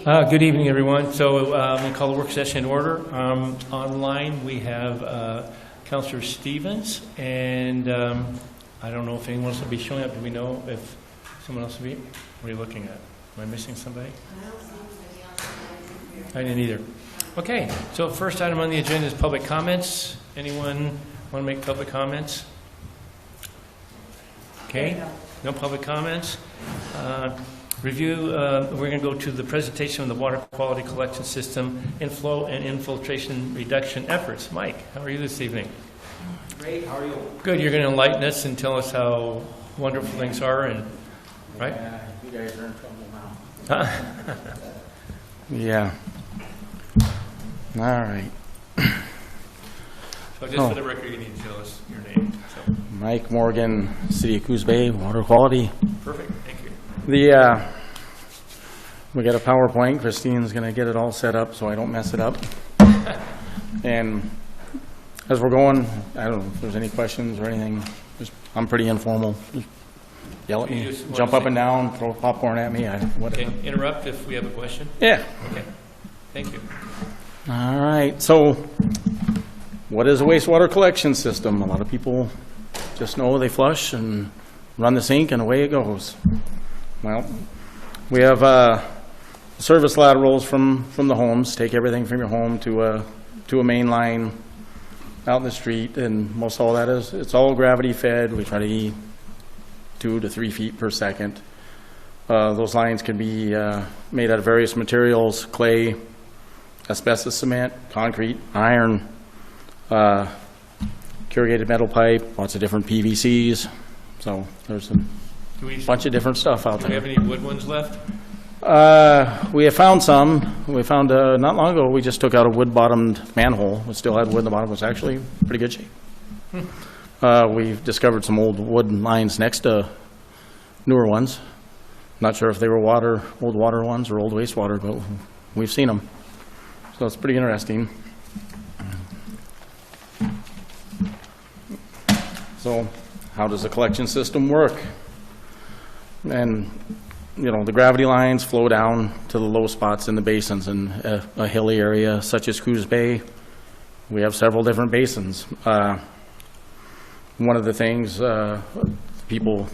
Good evening, everyone. So I'm going to call the work session in order. Online, we have Councillor Stevens, and I don't know if anyone else will be showing up. Do we know if someone else will be? What are you looking at? Am I missing somebody? I didn't either. Okay, so first item on the agenda is public comments. Anyone want to make public comments? Okay, no public comments. Review, we're going to go to the presentation of the water quality collection system, inflow and infiltration reduction efforts. Mike, how are you this evening? Great, how are you? Good, you're going to enlighten us and tell us how wonderful things are, and right? Yeah, you guys are in trouble now. Yeah. All right. So just for the record, you need to tell us your name. So. Mike Morgan, City of Coos Bay, water quality. Perfect, thank you. We got a PowerPoint. Christine's going to get it all set up so I don't mess it up. And as we're going, I don't know if there's any questions or anything. I'm pretty informal. Just yell at me, jump up and down, throw popcorn at me, whatever. Okay, interrupt if we have a question. Yeah. Okay, thank you. All right, so what is a wastewater collection system? A lot of people just know they flush and run the sink and away it goes. Well, we have service laterals from the homes, take everything from your home to a main line out in the street, and most all that is, it's all gravity fed. We try to eat 2 to 3 feet per second. Those lines can be made out of various materials: clay, asbestos cement, concrete, iron, corrugated metal pipe, lots of different PVCs. So there's a bunch of different stuff out there. Do we have any wood ones left? We have found some. We found not long ago, we just took out a wood-bottomed manhole. It still had wood in the bottom. It was actually pretty good shape. We've discovered some old wood lines next to newer ones. Not sure if they were old water ones or old wastewater, but we've seen them. So it's pretty interesting. So how does the collection system work? And, you know, the gravity lines flow down to the low spots in the basins. In a hilly area such as Coos Bay, we have several different basins. One of the things people,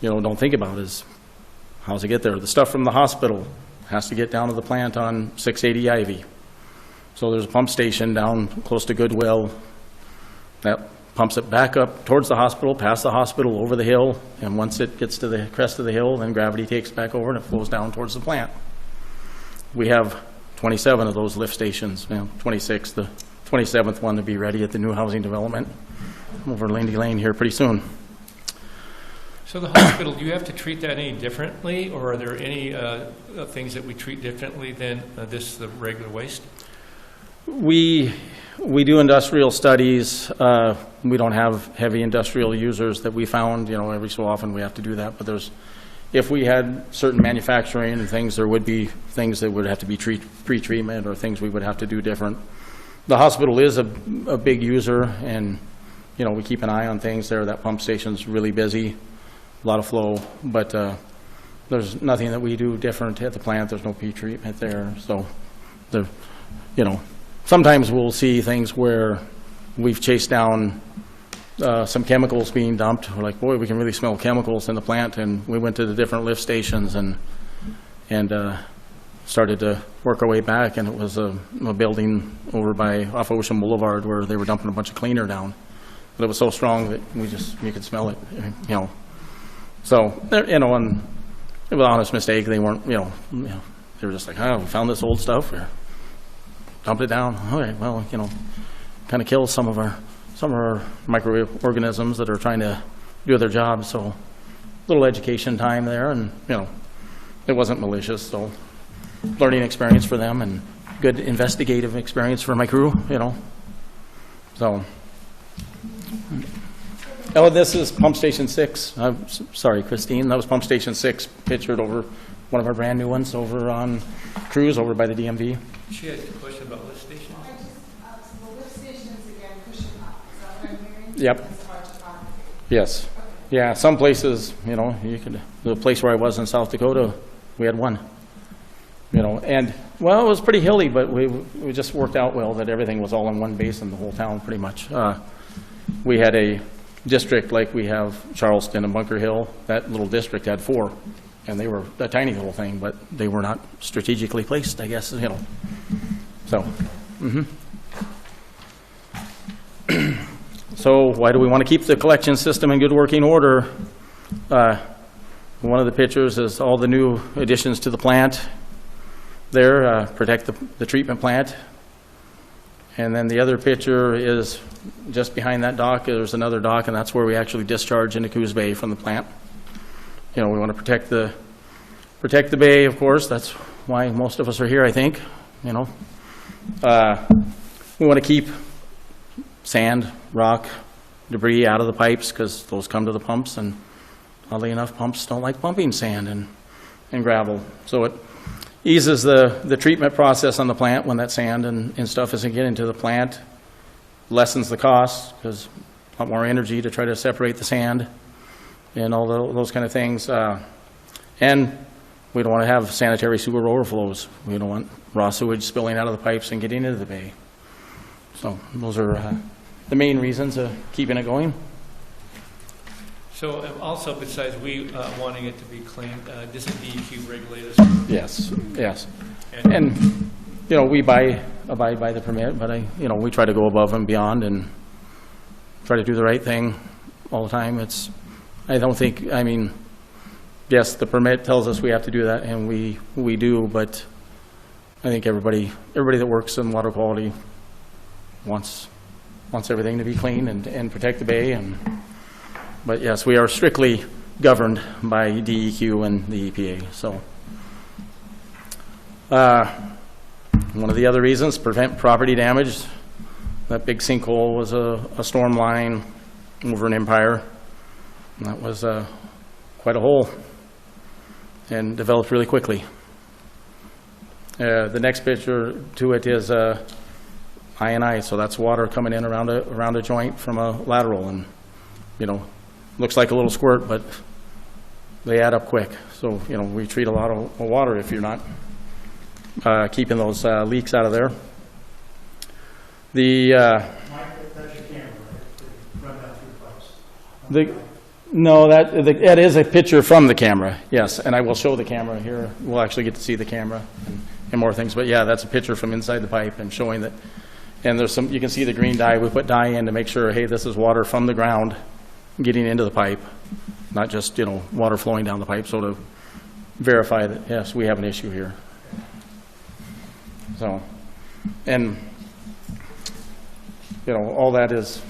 don't think about is how's it get there? The stuff from the hospital has to get down to the plant on 680 Ivy. So there's a pump station down close to Goodwill that pumps it back up towards the hospital, past the hospital, over the hill, and once it gets to the crest of the hill, then gravity takes it back over and it flows down towards the plant. We have 27 of those lift stations, 26, the 27th one to be ready at the new housing development over Lindy Lane here pretty soon. So the hospital, do you have to treat that any differently, or are there any things that we treat differently than the regular waste? We do industrial studies. We don't have heavy industrial users that we found. Every so often we have to do that. But if we had certain manufacturing and things, there would be things that would have to be pre-treatment or things we would have to do different. The hospital is a big user, and we keep an eye on things there. That pump station's really busy, a lot of flow. But there's nothing that we do different at the plant. There's no pre-treatment there. So, sometimes we'll see things where we've chased down some chemicals being dumped. We're like, boy, we can really smell chemicals in the plant, and we went to the different lift stations and started to work our way back, and it was a building over off Ocean Boulevard where they were dumping a bunch of cleaner down. But it was so strong that you could smell it, So, and it was an honest mistake. They weren't, they were just like, we found this old stuff here. Dumped it down. All right, well, kind of kills some of our microorganisms that are trying to do their job. So, a little education time there, and it wasn't malicious. So, learning experience for them and good investigative experience for my crew. So, this is Pump Station 6. Sorry, Christine. That was Pump Station 6 pictured over one of our brand new ones over on Cruise over by the DMV. She had a question about lift stations. The lift stations again pushing up. Is that what I'm hearing? Yep. Yes. Okay. Yeah. Some places, the place where I was in South Dakota, we had one. You know, and, well, it was pretty hilly, but we just worked out well that everything was all in one basin, the whole town, pretty much. We had a district like we have Charleston and Bunker Hill. That little district had 4, and they were a tiny little thing, but they were not strategically placed, I guess, you know. So, So why do we want to keep the collection system in good working order? One of the pictures is all the new additions to the plant there, protect the treatment plant. And then the other picture is just behind that dock. There's another dock, and that's where we actually discharge into Coos Bay from the plant. You know, we want to protect the bay, of course. That's why most of us are here, I think. You know, we want to keep sand, rock, debris out of the pipes because those come to the pumps, and oddly enough, pumps don't like pumping sand and gravel. So it eases the treatment process on the plant when that sand and stuff isn't getting to the plant, lessens the cost because a lot more energy to try to separate the sand and all those kind of things. And we don't want to have sanitary sewer overflows. We don't want raw sewage spilling out of the pipes and getting into the bay. So those are the main reasons of keeping it going. So also, besides we wanting it to be clean, does the DEQ regulate us? Yes, yes. And, you know, we abide by the permit, but we try to go above and beyond and try to do the right thing all the time. Yes, the permit tells us we have to do that, and we do, but I think everybody that works in water quality wants everything to be clean and protect the bay. But yes, we are strictly governed by DEQ and the EPA. So one of the other reasons, prevent property damage. That big sinkhole was a storm line over in Empire. And that was quite a hole and developed really quickly. The next picture to it is I&I, so that's water coming in around a joint from a lateral, and looks like a little squirt, but they add up quick. So we treat a lot of water if you're not keeping those leaks out of there. The That's your camera, right? Run down through the pipes. that is a picture from the camera, yes, and I will show the camera here. We'll actually get to see the camera and more things, but yeah, that's a picture from inside the pipe and showing that. And there's you can see the green dye. We put dye in to make sure, hey, this is water from the ground getting into the pipe, not just water flowing down the pipe. So to verify that, yes, we have an issue here. So, and all that is,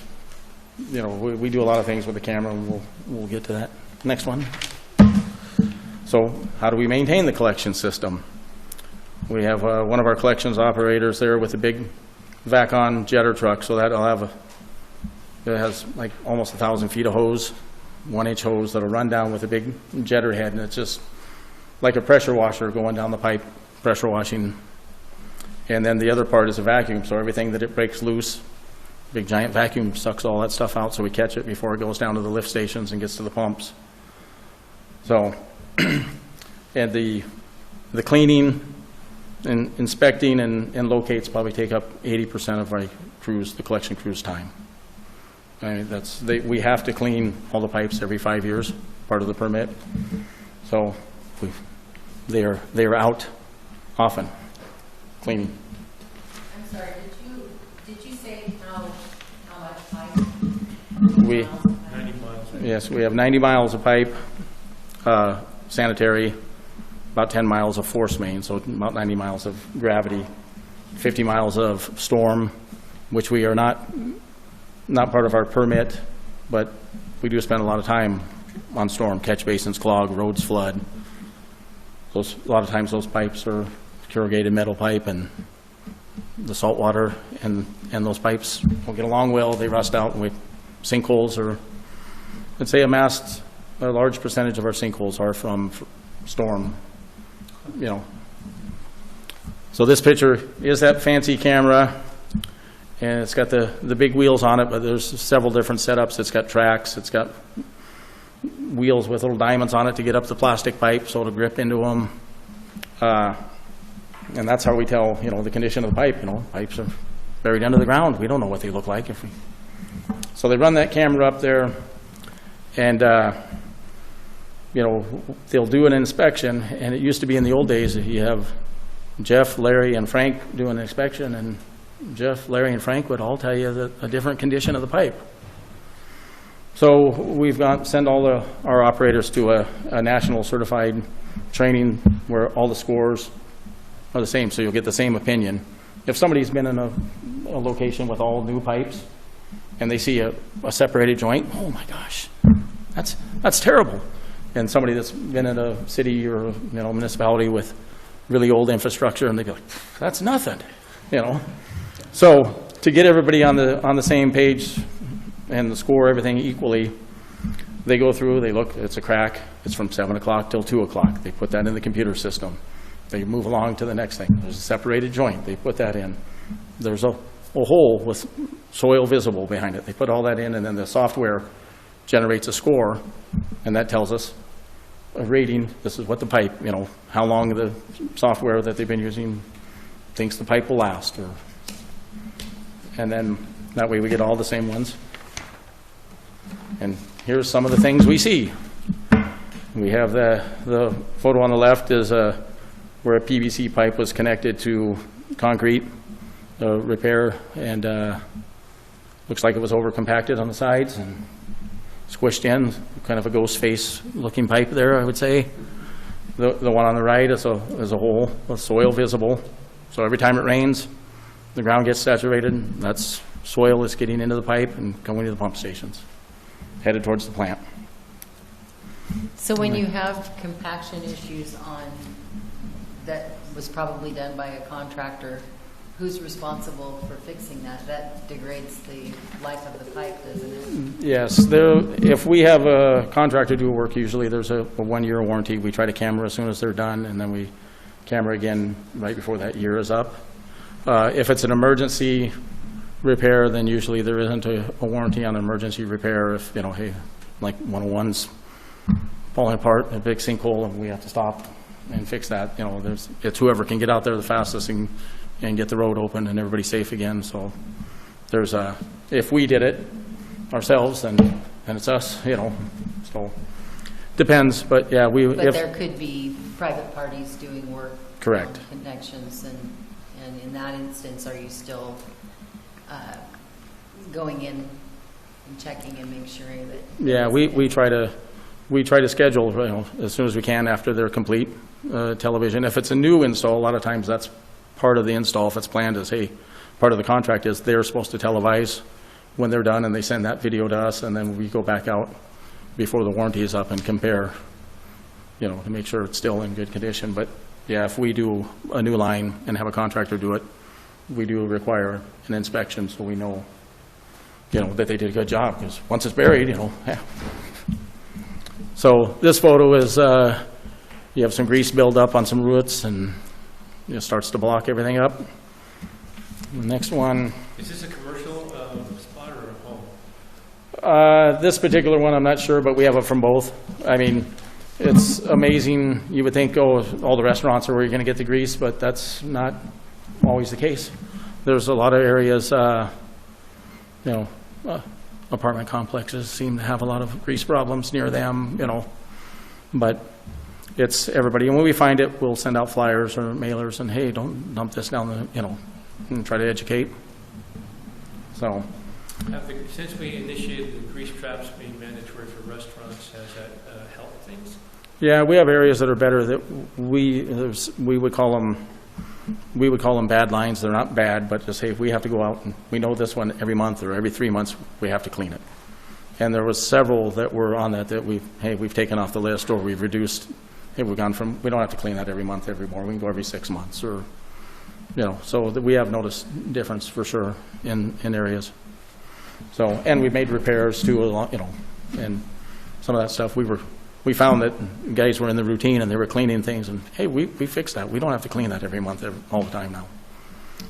we do a lot of things with the camera, and we'll get to that. Next one. So how do we maintain the collection system? We have one of our collections operators there with a big vac-on jetter truck, so it has like almost 1,000 feet of hose, 1-inch hose that'll run down with a big jetter head, and it's just like a pressure washer going down the pipe, pressure washing. And then the other part is a vacuum, so everything that it breaks loose, big giant vacuum sucks all that stuff out, so we catch it before it goes down to the lift stations and gets to the pumps. So, and the cleaning and inspecting and locates probably take up 80% of our crews, the collection crew's time. I mean, we have to clean all the pipes every 5 years, part of the permit. So they are out often cleaning. I'm sorry, did you say how much pipe? 90 miles. Yes, we have 90 miles of pipe, sanitary, about 10 miles of force main, so about 90 miles of gravity, 50 miles of storm, which we are not part of our permit, but we do spend a lot of time on storm. Catch basins clog, roads flood. A lot of times those pipes are corrugated metal pipe, and the salt water and those pipes don't get along well. They rust out, and sinkholes are, I'd say a large percentage of our sinkholes are from storm. So this picture is that fancy camera, and it's got the big wheels on it, but there's several different setups. It's got tracks, it's got wheels with little diamonds on it to get up the plastic pipe so it'll grip into them. And that's how we tell, the condition of the pipe. Pipes are buried under the ground. We don't know what they look like if we. So they run that camera up there, and they'll do an inspection. And it used to be in the old days that you have Jeff, Larry, and Frank do an inspection, and Jeff, Larry, and Frank would all tell you a different condition of the pipe. So we've send all our operators to a national certified training where all the scores are the same, so you'll get the same opinion. If somebody's been in a location with all new pipes and they see a separated joint, oh my gosh, that's terrible. And somebody that's been in a city or municipality with really old infrastructure, and they go, that's nothing, So to get everybody on the same page and score everything equally, they go through, they look, it's a crack, it's from 7 o'clock till 2 o'clock. They put that in the computer system. They move along to the next thing. There's a separated joint. They put that in. There's a hole with soil visible behind it. They put all that in, and then the software generates a score, and that tells us a rating. This is what the pipe, how long the software that they've been using thinks the pipe will last. And then that way we get all the same ones. And here's some of the things we see. We have the photo on the left is where a PVC pipe was connected to concrete repair, and looks like it was over compacted on the sides and squished in, kind of a ghost face looking pipe there, I would say. The one on the right is a hole with soil visible. So every time it rains, the ground gets saturated. That's soil is getting into the pipe and going to the pump stations, headed towards the plant. So when you have compaction issues that was probably done by a contractor, who's responsible for fixing that? That degrades the life of the pipe, doesn't it? Yes. If we have a contractor do work, usually there's a 1-year warranty. We try to camera as soon as they're done, and then we camera again right before that year is up. If it's an emergency repair, then usually there isn't a warranty on emergency repair. If, hey, like 101's falling apart, a big sinkhole, and we have to stop and fix that. It's whoever can get out there the fastest and get the road open and everybody safe again. So if we did it ourselves, then it's us, so depends. But yeah, But there could be private parties doing work. Correct. Connections, and in that instance, are you still going in and checking and make sure that? Yeah, we try to schedule as soon as we can after they're complete. Television. If it's a new install, a lot of times that's part of the install. If it's planned as, hey, part of the contract is they're supposed to televise when they're done, and they send that video to us, and then we go back out before the warranty is up and compare, to make sure it's still in good condition. But yeah, if we do a new line and have a contractor do it, we do require an inspection so we know, that they did a good job, because once it's buried, yeah. So this photo is, you have some grease buildup on some roots, and it starts to block everything up. The next one. Is this a commercial spot or a home? This particular one, I'm not sure, but we have it from both. I mean, it's amazing. You would think, all the restaurants are where you're going to get the grease, but that's not always the case. There's a lot of areas, apartment complexes seem to have a lot of grease problems near them, but it's everybody. And when we find it, we'll send out flyers or mailers and, hey, don't dump this down the, and try to educate. So. Since we initiated the grease traps being mandatory for restaurants, has that helped things? Yeah, we have areas that are better that we would call them bad lines. They're not bad, but just, hey, if we have to go out and we know this one every month or every 3 months, we have to clean it. And there was several that were on that we've taken off the list, or we've reduced. Hey, we've gone from, we don't have to clean that every month anymore. We can go every 6 months, or, so that we have noticed difference for sure in areas. So, and we've made repairs too, and some of that stuff we found that guys were in the routine and they were cleaning things, and hey, we fixed that. We don't have to clean that every month, all the time now.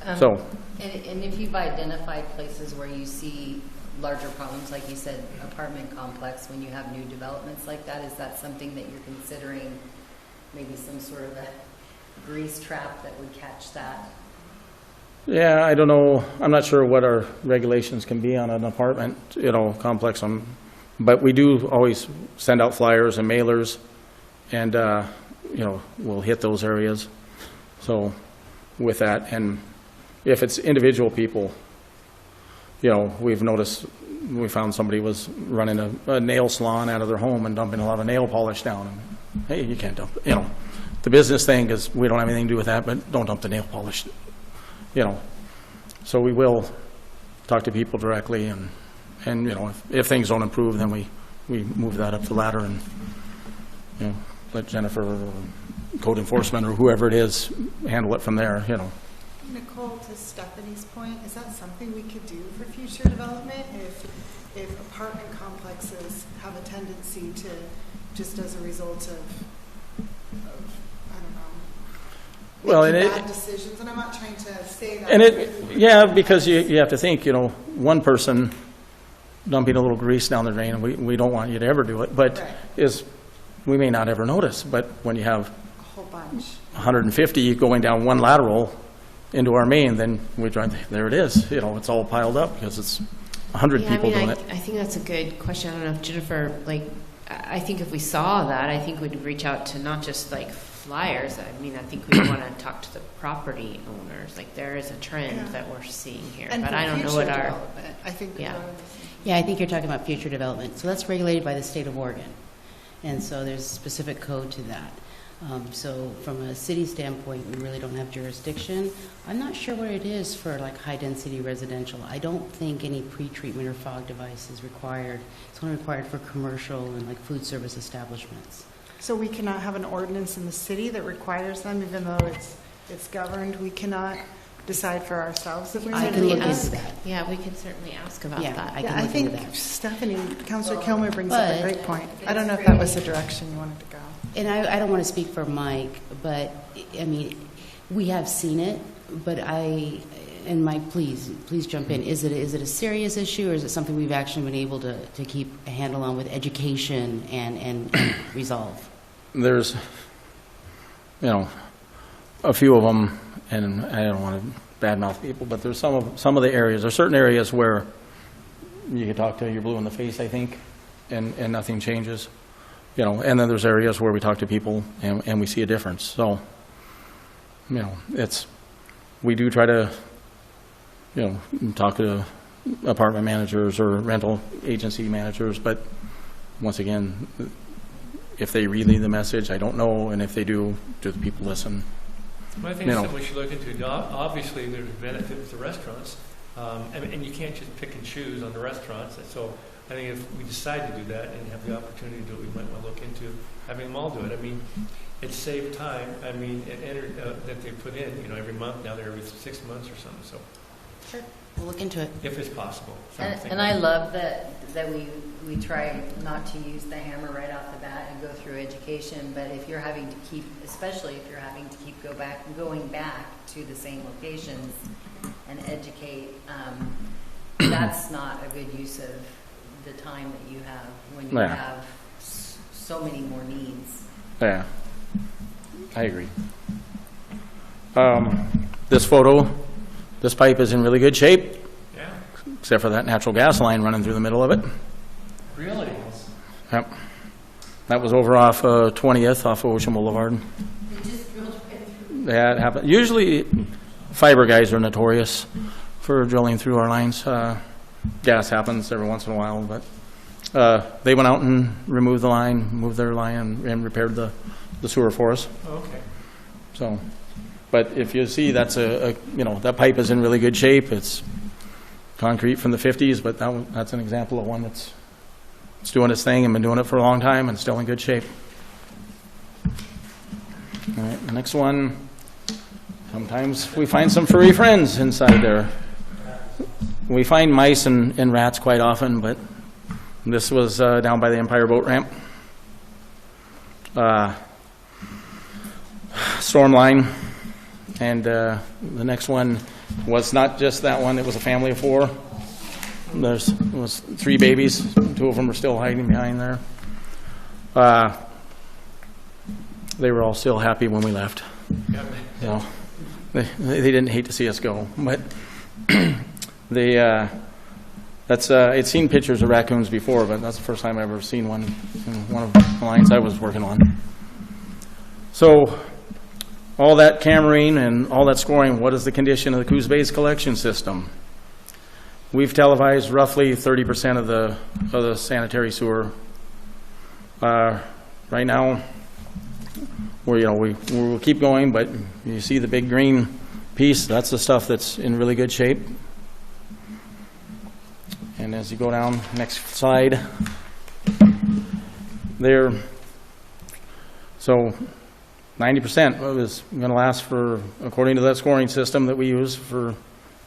And if you've identified places where you see larger problems, like you said, apartment complex, when you have new developments like that, is that something that you're considering, maybe some sort of a grease trap that would catch that? Yeah, I don't know. I'm not sure what our regulations can be on an apartment, complex. But we do always send out flyers and mailers, and, we'll hit those areas. So with that, and if it's individual people, we've noticed, we found somebody was running a nail salon out of their home and dumping a lot of nail polish down. And, hey, you can't dump, the business thing is, we don't have anything to do with that, but don't dump the nail polish. So we will talk to people directly, and if things don't improve, then we move that up the ladder and let Jennifer or code enforcement or whoever it is handle it from there. Nicole, to Stephanie's point, is that something we could do for future development if apartment complexes have a tendency to, just as a result of I don't know, Well, and making bad decisions? And I'm not trying to say that. And because you have to think, one person dumping a little grease down the drain, and we don't want you to ever do it, but Right. we may not ever notice. But when you have A whole bunch. 150 going down one lateral into our main, then we drive, there it is. It's all piled up because it's 100 people doing it. I think that's a good question. I don't know if Jennifer, I think if we saw that, I think we'd reach out to not just flyers. I think we want to talk to the property owners. There is a trend that we're seeing here, And but for I don't know future what our. development, I think. Yeah. Yeah, I think you're talking about future development. So that's regulated by the state of Oregon. And so there's a specific code to that. So from a city standpoint, we really don't have jurisdiction. I'm not sure what it is for high-density residential. I don't think any pretreatment or fog device is required. It's only required for commercial and food service establishments. So we cannot have an ordinance in the city that requires them, even though it's governed. We cannot decide for ourselves if we I want can to look do into that. that. Yeah, we can certainly ask about Yeah, that. I Yeah, can I look into think that. Stephanie, Councilor Kilmer brings up a But- great point. I don't know if that was the direction you wanted to go. And I don't want to speak for Mike, but, we have seen it, but and Mike, please jump in. Is it a serious issue, or is it something we've actually been able to keep a handle on with education and resolve? There's, a few of them, and I don't want to badmouth people, but there's some of the areas, there's certain areas where you can talk to, you're blue in the face, I think, and nothing changes. And then there's areas where we talk to people and we see a difference. So, we do try to, talk to apartment managers or rental agency managers, but once again, if they relay the message, I don't know, and if they do the people listen? Well, I think it's something we should look into. Obviously, there's a benefit with the restaurants, and you can't just pick and choose on the restaurants. So I think if we decide to do that and have the opportunity to do it, we might want to look into having them all do it. It saved time. That they put in, every month. Now they're every 6 months or something. So Sure. We'll look into it. if it's possible. And I love that we try not to use the hammer right off the bat and go through education, but if you're having to keep, especially if you're having to keep going back to the same locations and educate, that's not a good use of the time that you have when you Yeah. have so many more needs. Yeah, I agree. This photo, this pipe is in really good shape, Yeah. except for that natural gas line running through the middle of it. Really? Yep. That was over off 20th, off of Ocean Boulevard. That happened. Usually, fiber guys are notorious for drilling through our lines. Gas happens every once in a while, but they went out and removed the line, moved their line, and repaired the sewer for us. Okay. So, but if you see, that's that pipe is in really good shape. It's concrete from the 50s, but that's an example of one that's doing its thing and been doing it for a long time and still in good shape. All right, the next one. Sometimes we find some furry friends inside there. We find mice and rats quite often, but this was down by the Empire Boat Ramp. Storm line. And the next one was not just that one, it was a family of 4. There was 3 babies, 2 of them are still hiding behind there. They were all still happy when we left. You know, they didn't hate to see us go, but I'd seen pictures of raccoons before, but that's the first time I've ever seen one in one of the lines I was working on. So all that cameraing and all that scoring, what is the condition of the Coos Bay's collection system? We've televised roughly 30% of the sanitary sewer. Right now, we'll keep going, but you see the big green piece, that's the stuff that's in really good shape. And as you go down, next slide, there, so 90% is going to last for, according to that scoring system that we use, for at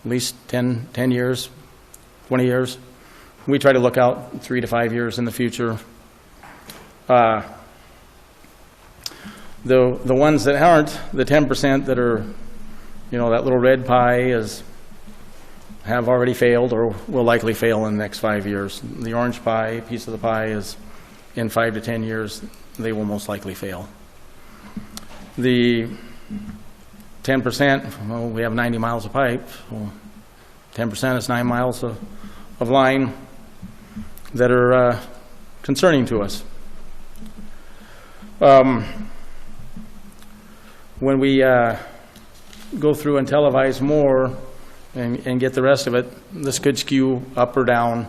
least 10 years, 20 years. We try to look out 3 to 5 years in the future. The ones that aren't, the 10% that are, that little red pie have already failed or will likely fail in the next 5 years. The orange pie, piece of the pie, is in 5 to 10 years, they will most likely fail. The 10%, well, we have 90 miles of pipe, so 10% is 9 miles of line that are concerning to us. When we go through and televise more and get the rest of it, this could skew up or down,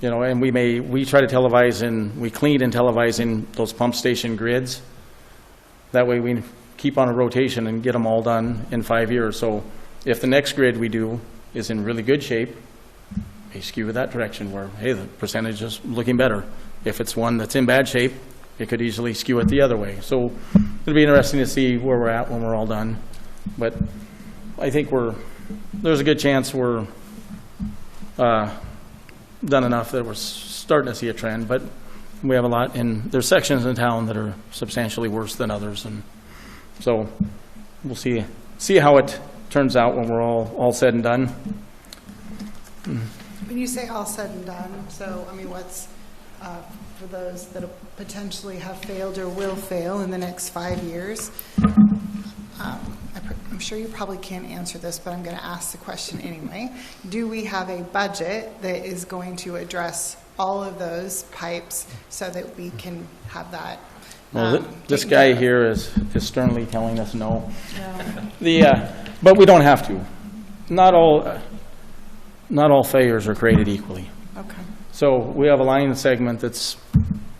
and we try to televise we clean and televise in those pump station grids. That way we keep on a rotation and get them all done in 5 years. So if the next grid we do is in really good shape, may skew that direction where, hey, the percentage is looking better. If it's one that's in bad shape, it could easily skew it the other way. So it'll be interesting to see where we're at when we're all done. But I think there's a good chance we're done enough that we're starting to see a trend. But we have a lot, and there's sections in town that are substantially worse than others. And so we'll see how it turns out when we're all said and done. When you say all said and done, so, what's, for those that potentially have failed or will fail in the next 5 years, I'm sure you probably can't answer this, but I'm going to ask the question anyway. Do we have a budget that is going to address all of those pipes so that we can have that? Well, this guy here is sternly telling us no. But we don't have to. Not all failures are created equally. Okay. So we have a line segment that's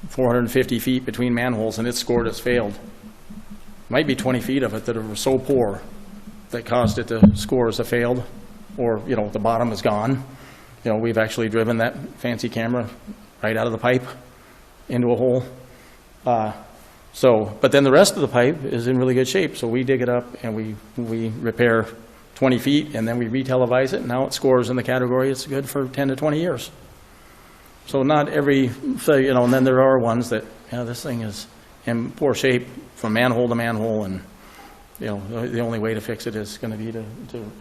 450 feet between manholes, and it's scored as failed. Might be 20 feet of it that are so poor that caused it to score as a failed, or the bottom is gone. We've actually driven that fancy camera right out of the pipe into a hole. But then the rest of the pipe is in really good shape. So we dig it up and we repair 20 feet, and then we re-televise it. And now it scores in the category it's good for 10 to 20 years. So not every, and then there are ones that, this thing is in poor shape from manhole to manhole, and the only way to fix it is going to be to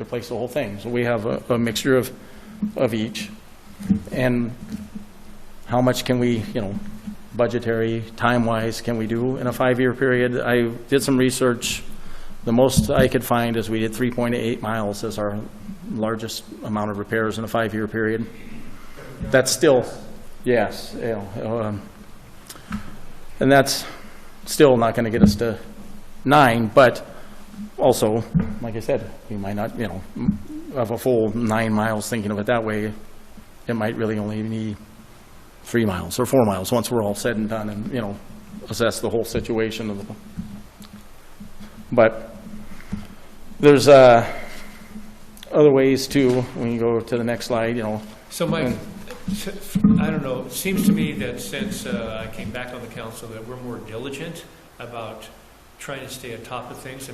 replace the whole thing. So we have a mixture of each. And how much can we, budgetary, time-wise, can we do in a 5-year period? I did some research. The most I could find is we did 3.8 miles as our largest amount of repairs in a 5-year period. That's still, yes, and that's still not going to get us to 9, but also, like I said, we might not, have a full 9 miles thinking of it that way. It might really only be 3 miles or 4 miles once we're all said and done and, assess the whole situation of the. But there's other ways too, when you go to the next slide, So Mike, I don't know, it seems to me that since I came back on the council that we're more diligent about trying to stay on top of things.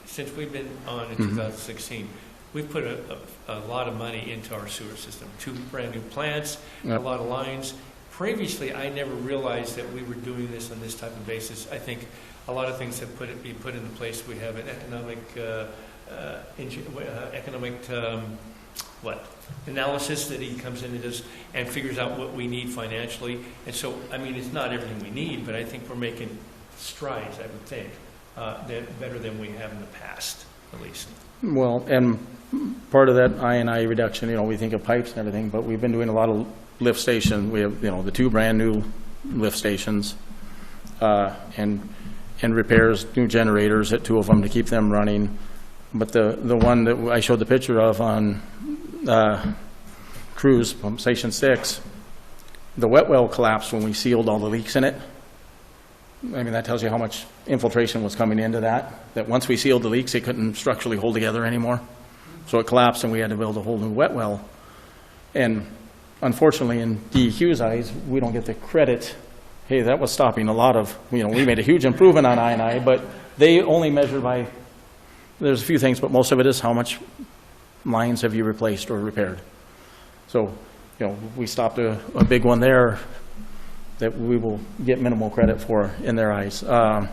Since we've been on in 2016, we've put a lot of money into our sewer system. 2 brand new plants, a lot of lines. Previously, I never realized that we were doing this on this type of basis. I think a lot of things have been put into place. We have an economic analysis that he comes in and does and figures out what we need financially. And so, it's not everything we need, but I think we're making strides, I would think. better than we have in the past, at least. Well, and part of that I&I reduction, we think of pipes and everything, but we've been doing a lot of lift station. We have, the 2 brand-new lift stations, and repairs, new generators at 2 of them to keep them running. But the one that I showed the picture of on Coos, pump station 6, the wet well collapsed when we sealed all the leaks in it. I mean, that tells you how much infiltration was coming into that once we sealed the leaks, it couldn't structurally hold together anymore. So it collapsed and we had to build a whole new wet well. And unfortunately, in DEQ's eyes, we don't get the credit. Hey, that was stopping a lot of, we made a huge improvement on I&I, but they only measure by, there's a few things, but most of it is how much lines have you replaced or repaired. So, we stopped a big one there that we will get minimal credit for in their eyes. There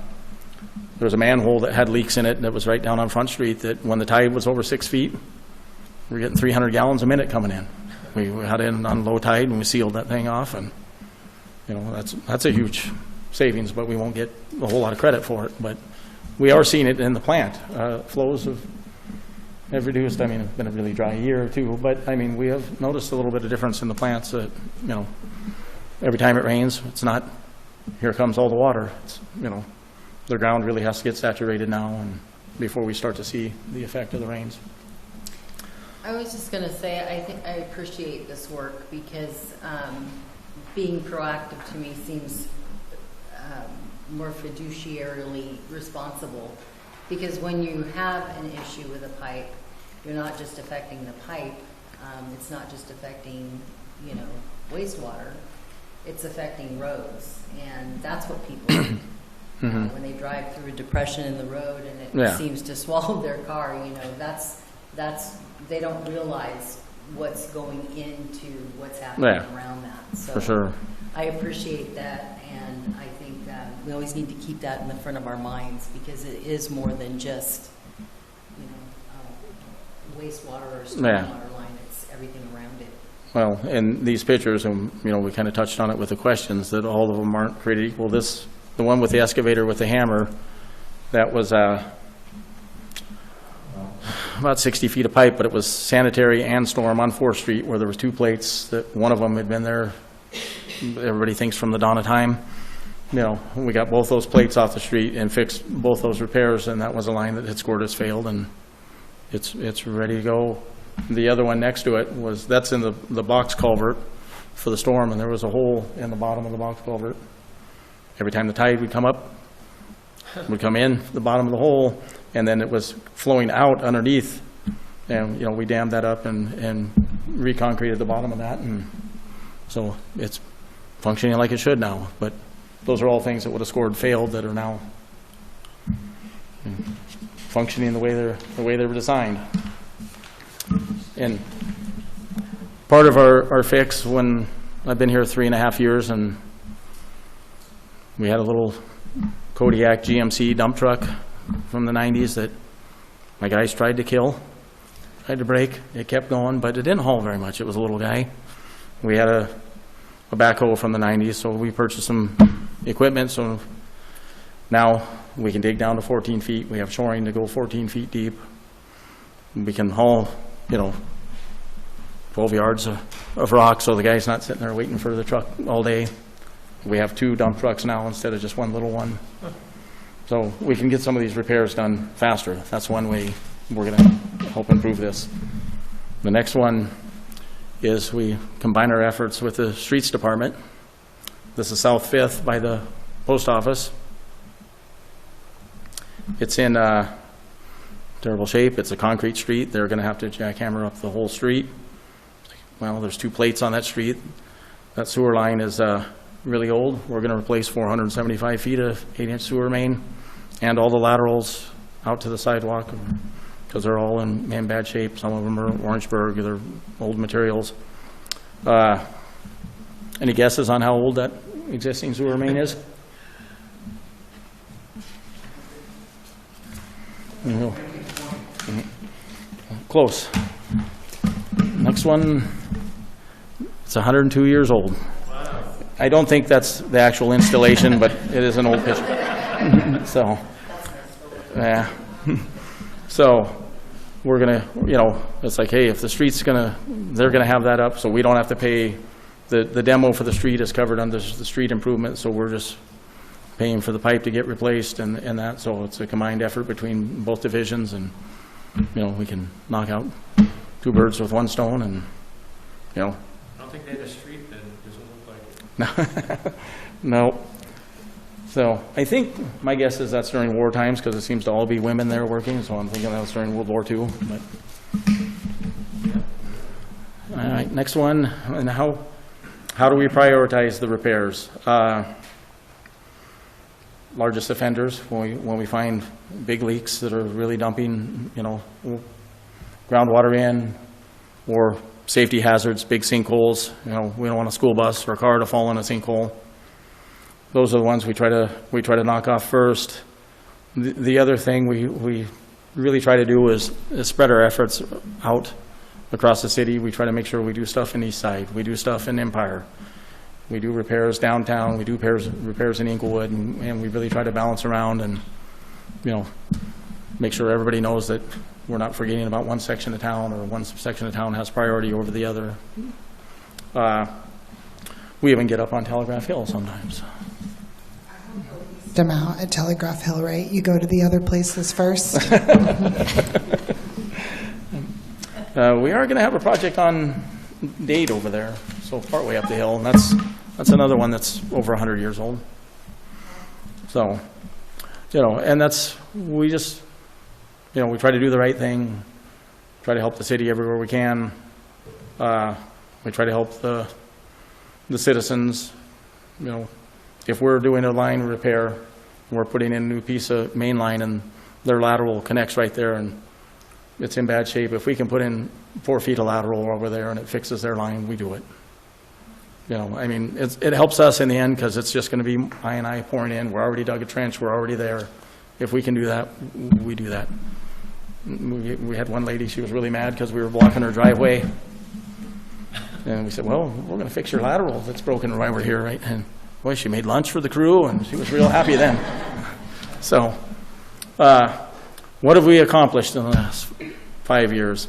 was a manhole that had leaks in it that was right down on Front Street that when the tide was over 6 feet, we were getting 300 gallons a minute coming in. We had it in on low tide and we sealed that thing off, and that's a huge savings, but we won't get a whole lot of credit for it. But we are seeing it in the plant. Flows have reduced. I mean, it's been a really dry year or 2, but I mean, we have noticed a little bit of difference in the plants that, every time it rains, it's not, here comes all the water. It's, the ground really has to get saturated now and before we start to see the effect of the rains. I was just going to say, I appreciate this work because being proactive to me seems more fiduciarily responsible, because when you have an issue with a pipe, you're not just affecting the pipe, it's not just affecting, wastewater, it's affecting roads, and that's what people think. When they drive through a depression in the road and it seems to swallow their car, that's they don't realize what's going into what's happening around that. So for sure. I appreciate that, and I think that we always need to keep that in the front of our minds, because it is more than just wastewater or stormwater line. It's everything around it. Well, and these pictures, and we kind of touched on it with the questions, that all of them aren't created equal. The one with the excavator with the hammer, that was about 60 feet of pipe, but it was sanitary and storm on 4th Street, where there was 2 plates that one of them had been there, everybody thinks from the dawn of time. We got both those plates off the street and fixed both those repairs, and that was a line that had scored us failed, and it's ready to go. The other one next to it that's in the box culvert for the storm, and there was a hole in the bottom of the box culvert. Every time the tide would come up, would come in the bottom of the hole, and then it was flowing out underneath, and we dammed that up and reconcreted the bottom of that, and so it's functioning like it should now. But those are all things that would have scored failed that are now functioning the way they were designed. And part of our fix, when I've been here 3.5 years, and we had a little Kodiak GMC dump truck from the 90s that my guys tried to kill, tried to break. It kept going, but it didn't haul very much. It was a little guy. We had a backhoe from the 90s, so we purchased some equipment, so now we can dig down to 14 feet. We have shoring to go 14 feet deep. We can haul, 12 yards of rock, so the guy's not sitting there waiting for the truck all day. We have 2 dump trucks now instead of just one little one. So we can get some of these repairs done faster. That's one way we're going to help improve this. The next one is we combine our efforts with the streets department. This is South 5th by the post office. It's in terrible shape. It's a concrete street. They're going to have to jackhammer up the whole street. Well, there's 2 plates on that street. That sewer line is really old. We're going to replace 475 feet of 8-inch sewer main and all the laterals out to the sidewalk, because they're all in bad shape. Some of them are Orangeburg, they're old materials. Any guesses on how old that existing sewer main is? No. Close. Next one, it's 102 years old. I don't think that's the actual installation, but it is an old picture. So, Yeah. So we're gonna, it's like, hey, if the street's they're gonna have that up, so we don't have to pay, the demo for the street is covered under the street improvement, so we're just paying for the pipe to get replaced and that, so it's a combined effort between both divisions, and, we can knock out 2 birds with 1 stone, and, I don't think they had a street then, doesn't look like it. No. So I think, my guess is that's during war times, because it seems to all be women there working, so I'm thinking that was during World War II. But. All right, next one, and how do we prioritize the repairs? Largest offenders, when we find big leaks that are really dumping, groundwater in, or safety hazards, big sinkholes, we don't want a school bus or a car to fall in a sinkhole. Those are the ones we try to knock off first. The other thing we really try to do is spread our efforts out across the city. We try to make sure we do stuff in East Side. We do stuff in Empire. We do repairs downtown. We do repairs in Inglewood, and we really try to balance around and, make sure everybody knows that we're not forgetting about one section of town, or one section of town has priority over the other. We even get up on Telegraph Hill sometimes. Them out at Telegraph Hill, right? You go to the other places first. We are going to have a project on Dade over there, so partway up the hill, and that's another one that's over 100 years old. So, and we just, we try to do the right thing, try to help the city everywhere we can. We try to help the citizens. If we're doing a line repair, we're putting in a new piece of main line, and their lateral connects right there, and it's in bad shape. If we can put in 4 feet of lateral over there and it fixes their line, we do it. It helps us in the end, because it's just going to be I pouring in. We're already dug a trench. We're already there. If we can do that, we do that. We had one lady, she was really mad because we were blocking her driveway. And we said, well, we're going to fix your lateral that's broken while we're here, right? And boy, she made lunch for the crew, and she was real happy then. So, what have we accomplished in the last 5 years?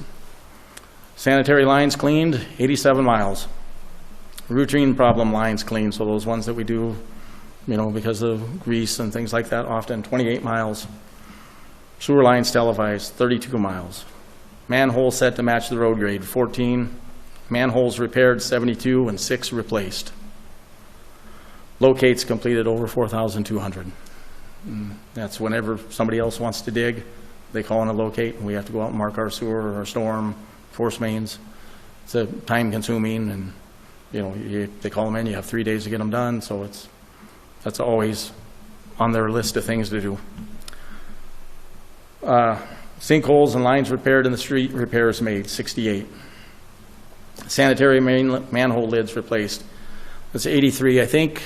Sanitary lines cleaned, 87 miles. Routine problem lines cleaned, so those ones that we do, because of grease and things like that, often 28 miles. Sewer lines televised, 32 miles. Manholes set to match the road grade, 14. Manholes repaired, 72, and 6 replaced. Locates completed over 4,200. That's whenever somebody else wants to dig, they call in a locate, and we have to go out and mark our sewer, our storm, force mains. It's time consuming, and they call them in, you have 3 days to get them done, so that's always on their list of things to do. Sinkholes and lines repaired in the street, repairs made, 68. Sanitary manhole lids replaced. That's 83. I think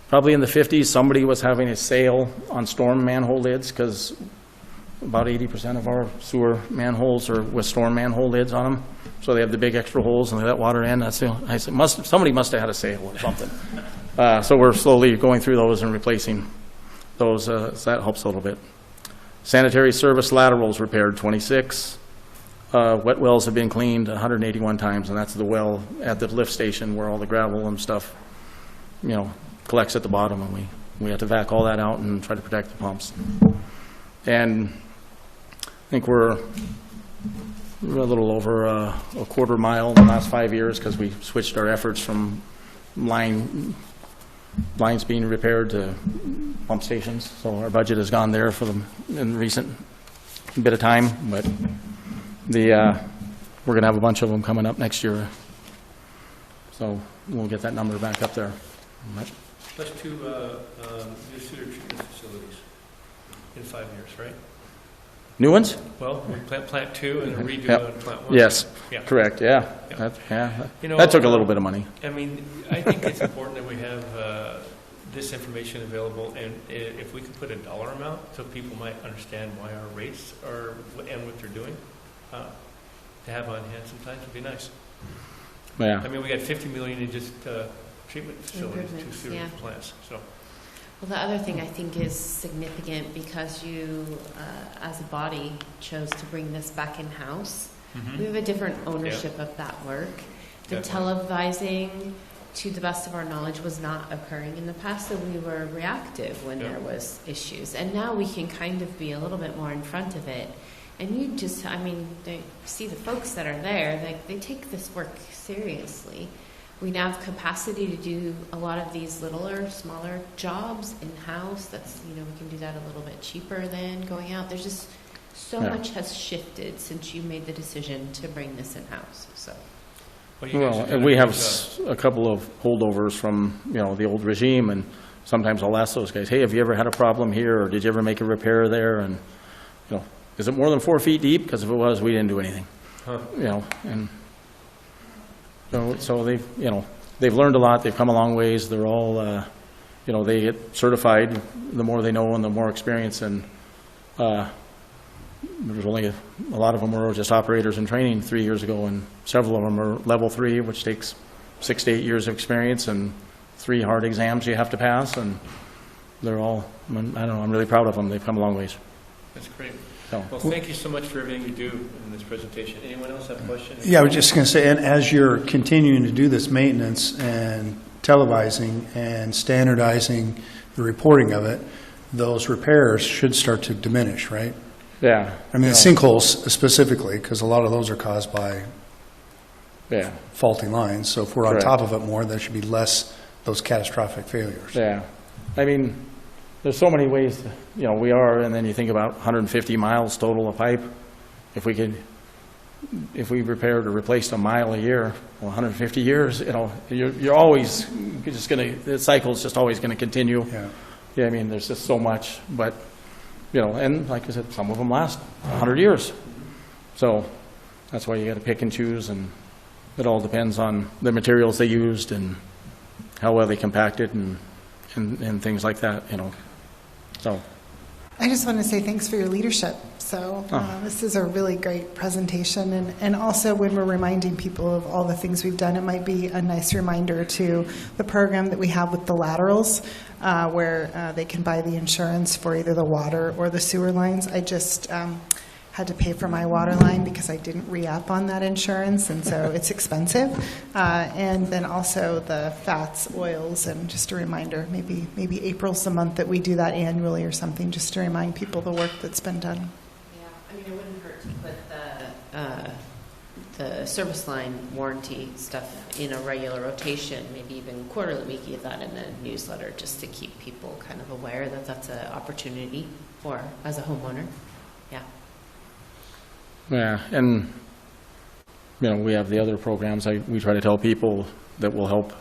probably in the 50s, somebody was having a sale on storm manhole lids, because about 80% of our sewer manholes are with storm manhole lids on them. So they have the big extra holes and they let water in. I said, somebody must have had a sale or something. So we're slowly going through those and replacing those. So that helps a little bit. Sanitary service laterals repaired, 26. Wet wells have been cleaned 181 times, and that's the well at the lift station where all the gravel and stuff, collects at the bottom, and we have to vac all that out and try to protect the pumps. And I think we're a little over a quarter mile in the last 5 years, because we switched our efforts from lines being repaired to pump stations. So our budget has gone there for them in recent bit of time, but we're going to have a bunch of them coming up next year. So we'll get that number back up there. Plus 2 new sewer treatment facilities in 5 years, right? New ones? Well, we plant 2 and redo Yep. plant 1. Yes, Yeah. correct, yeah. Yeah. That took a little bit of money. I think it's important that we have this information available, and if we could put a dollar amount so people might understand why our rates are and what they're doing, to have on hand sometimes would be nice. Yeah. We got $50 million in just treatment facilities, 2 sewer yeah. plants. So Well, the other thing I think is significant because you, as a body, chose to bring this back in-house. Mhm. We have a different ownership of that work. The televising, to the best of our knowledge, was not occurring in the past, so we were reactive when Yeah. there was issues. And now we can kind of be a little bit more in front of it. And you just, I mean, they see the folks that are there, they take this work seriously. We now have capacity to do a lot of these littler, smaller jobs in-house. That's, you know, we can do that a little bit cheaper than going out. There's just so Yeah. much has shifted since you made the decision to bring this in-house, so. Well, you guys Well, are doing and we a have good job. a couple of holdovers from, you know, the old regime, and sometimes I'll ask those guys, hey, have you ever had a problem here, or did you ever make a repair there? And, you know, is it more than 4 feet deep? Because if it was, we didn't do anything. Huh. You know, and so they've, you know, they've learned a lot, they've come a long ways, they're all, you know, they get certified the more they know and the more experience, and there's only a lot of them were just operators in training 3 years ago, and several of them are level 3, which takes 6 to 8 years of experience and 3 hard exams you have to pass, and they're all, I don't know, I'm really proud of them, they've come a long ways. That's great. So, Well, thank you so much for everything you do in this presentation. Anyone else have questions? Yeah, I was just going to say, and as you're continuing to do this maintenance and televising and standardizing the reporting of it, those repairs should start to diminish, right? yeah. I mean, the you know, sinkholes specifically, because a lot of those are caused by Yeah, faulty lines. So if we're on Correct. top of it more, there should be less those catastrophic failures. yeah. I mean, there's so many ways, you know, we are, and then you think about 150 miles total of pipe. If we repaired or replaced a mile a year, well, 150 years, you know, you're always just going to, the cycle's just always going to continue. Yeah. Yeah, I mean, there's just so much, but, you know, and like I said, some of them last 100 years. So that's why you got to pick and choose, and it all depends on the materials they used and how well they compacted and things like that, you know. So, I just want to say thanks for your leadership. So this is a really great presentation, and also when we're reminding people of all the things we've done, it might be a nice reminder to the program that we have with the laterals, where they can buy the insurance for either the water or the sewer lines. I just had to pay for my water line because I didn't re-up on that insurance, and so it's expensive. And then also the fats, oils, and just a reminder, maybe April's the month that we do that annually or something, just to remind people the work that's been done. Yeah, I mean, it wouldn't hurt to put the service line warranty stuff in a regular rotation, maybe even quarterly. We give that in the newsletter just to keep people kind of aware that that's an opportunity for as a homeowner. Yeah. yeah, and, you know, we have the other programs, we try to tell people that will help.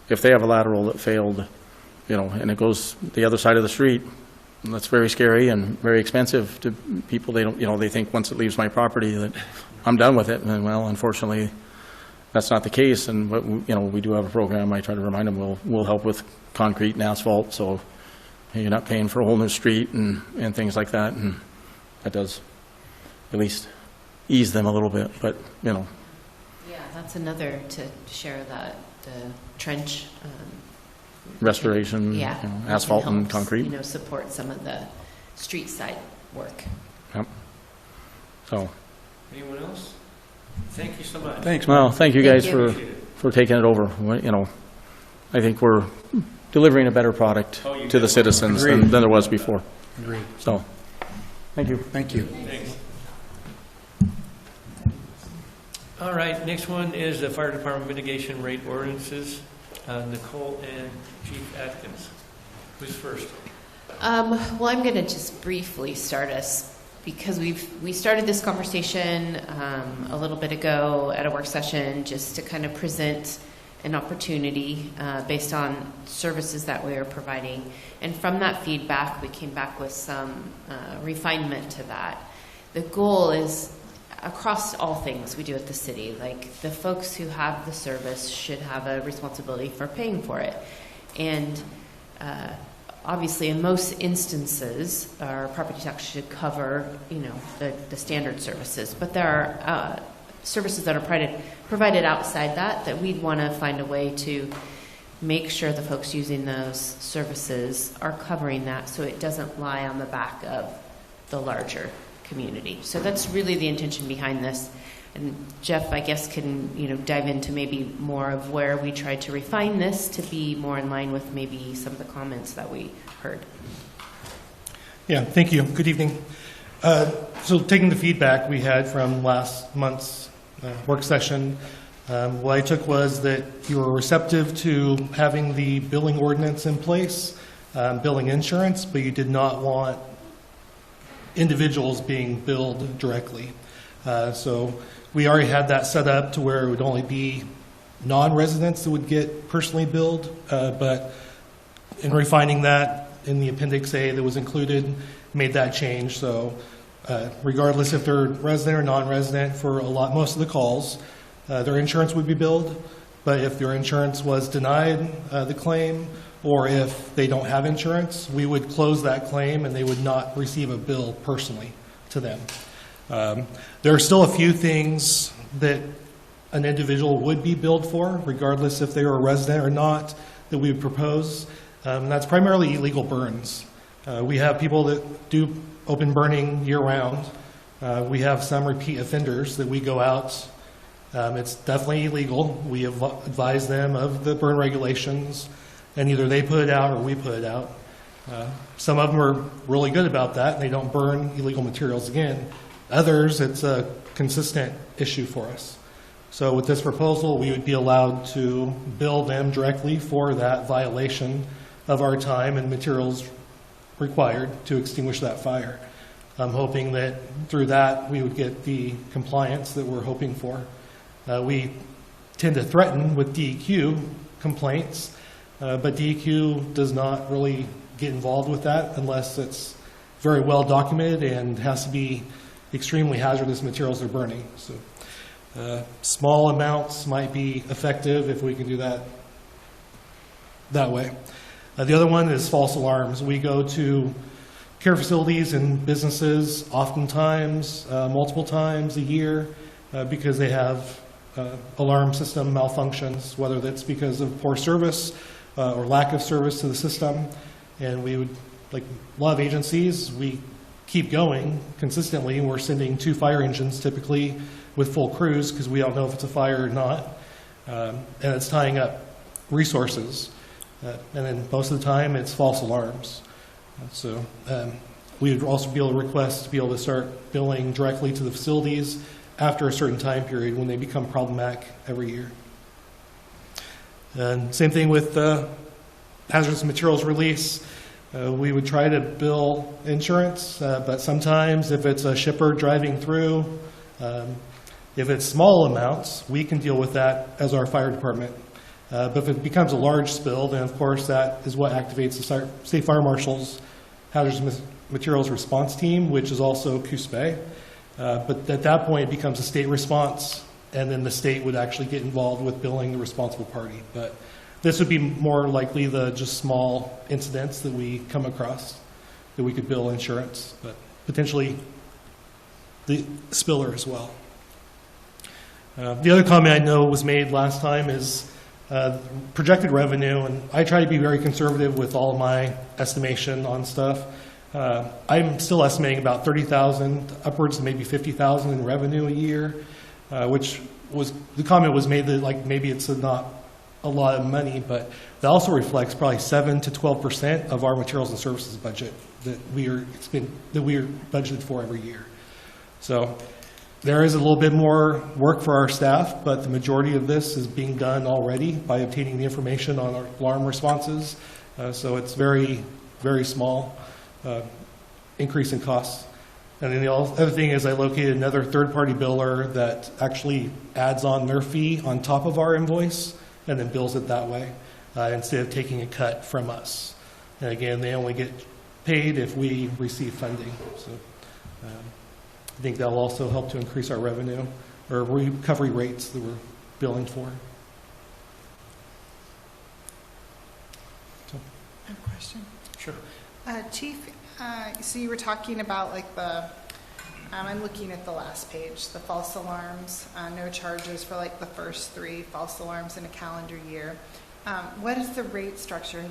If they have a lateral that failed, you know, and it goes the other side of the street, that's very scary and very expensive to people. They don't, you know, they think once it leaves my property that I'm done with it, and well, unfortunately, that's not the case. And but you know, we do have a program. I try to remind them we'll help with concrete and asphalt, so you're not paying for a whole new street and things like that, and that does at least ease them a little bit. But you know, Yeah, that's another to share that the trench. restoration, Yeah, you know, we can asphalt and help, concrete. You know, support some of the street side work. Yep. So, Anyone else? Thank you so much. Thanks. well, thank you guys Thank you. Appreciate it. for taking it over. You know, I think we're delivering a better product Oh, you to the did. citizens Agreed. than there was before. Agreed. So, thank you. Thank you. Thanks. All right, next one is the fire department mitigation rate ordinances. Nicole and Chief Atkins. Who's first? Well, I'm going to just briefly start us because we started this conversation a little bit ago at a work session just to kind of present an opportunity based on services that we are providing. And from that feedback, we came back with some refinement to that. The goal is across all things we do at the city, like the folks who have the service should have a responsibility for paying for it. And obviously, in most instances, our property tax should cover, you know, the standard services. But there are services that are provided outside that we'd want to find a way to make sure the folks using those services are covering that so it doesn't lie on the back of the larger community. So that's really the intention behind this. And Jeff, I guess, can dive into maybe more of where we tried to refine this to be more in line with maybe some of the comments that we heard. Yeah, thank you. Good evening. So taking the feedback we had from last month's work session, what I took was that you were receptive to having the billing ordinance in place, billing insurance, but you did not want individuals being billed directly. So we already had that set up to where it would only be non-residents that would get personally billed, but in refining that in the Appendix A that was included, made that change. So regardless if they're resident or non-resident for most of the calls, their insurance would be billed. But if their insurance was denied the claim, or if they don't have insurance, we would close that claim and they would not receive a bill personally to them. There are still a few things that an individual would be billed for, regardless if they were a resident or not, that we would propose. That's primarily illegal burns. We have people that do open burning year-round. We have some repeat offenders that we go out. It's definitely illegal. We have advised them of the burn regulations, and either they put it out or we put it out. Some of them are really good about that, and they don't burn illegal materials again. Others, it's a consistent issue for us. So with this proposal, we would be allowed to bill them directly for that violation of our time and materials required to extinguish that fire. I'm hoping that through that we would get the compliance that we're hoping for. We tend to threaten with DEQ complaints, but DEQ does not really get involved with that unless it's very well documented and has to be extremely hazardous materials they're burning. So small amounts might be effective if we can do that way. The other one is false alarms. We go to care facilities and businesses oftentimes, multiple times a year, because they have alarm system malfunctions, whether that's because of poor service or lack of service to the system. And we would, like a lot of agencies, we keep going consistently. We're sending 2 fire engines typically with full crews because we don't know if it's a fire or not. And it's tying up resources. And then most of the time it's false alarms. So we would also be able to request to be able to start billing directly to the facilities after a certain time period when they become problematic every year. And same thing with hazardous materials release. We would try to bill insurance, but sometimes if it's a shipper driving through, if it's small amounts, we can deal with that as our fire department. But if it becomes a large spill, then of course that is what activates the State Fire Marshal's Hazardous Materials Response Team, which is also Coos Bay. But at that point, it becomes a state response, and then the state would actually get involved with billing the responsible party. But this would be more likely the just small incidents that we come across that we could bill insurance, but potentially the spiller as well. The other comment I know was made last time is projected revenue, and I try to be very conservative with all my estimation on stuff. I'm still estimating about 30,000, upwards to maybe 50,000 in revenue a year, which was, the comment was made that like maybe it's not a lot of money, but that also reflects probably 7 to 12% of our materials and services budget that we are budgeted for every year. So there is a little bit more work for our staff, but the majority of this is being done already by obtaining the information on our alarm responses. So it's very, very small increase in costs. And then the other thing is I located another third-party biller that actually adds on their fee on top of our invoice and then bills it that way instead of taking a cut from us. And again, they only get paid if we receive funding. So I think that will also help to increase our revenue or recovery rates that we're billing for. I have a question. Sure. Chief, so you were talking about like the, I'm looking at the last page, the false alarms, no charges for like the first 3 false alarms in a calendar year. What is the rate structure?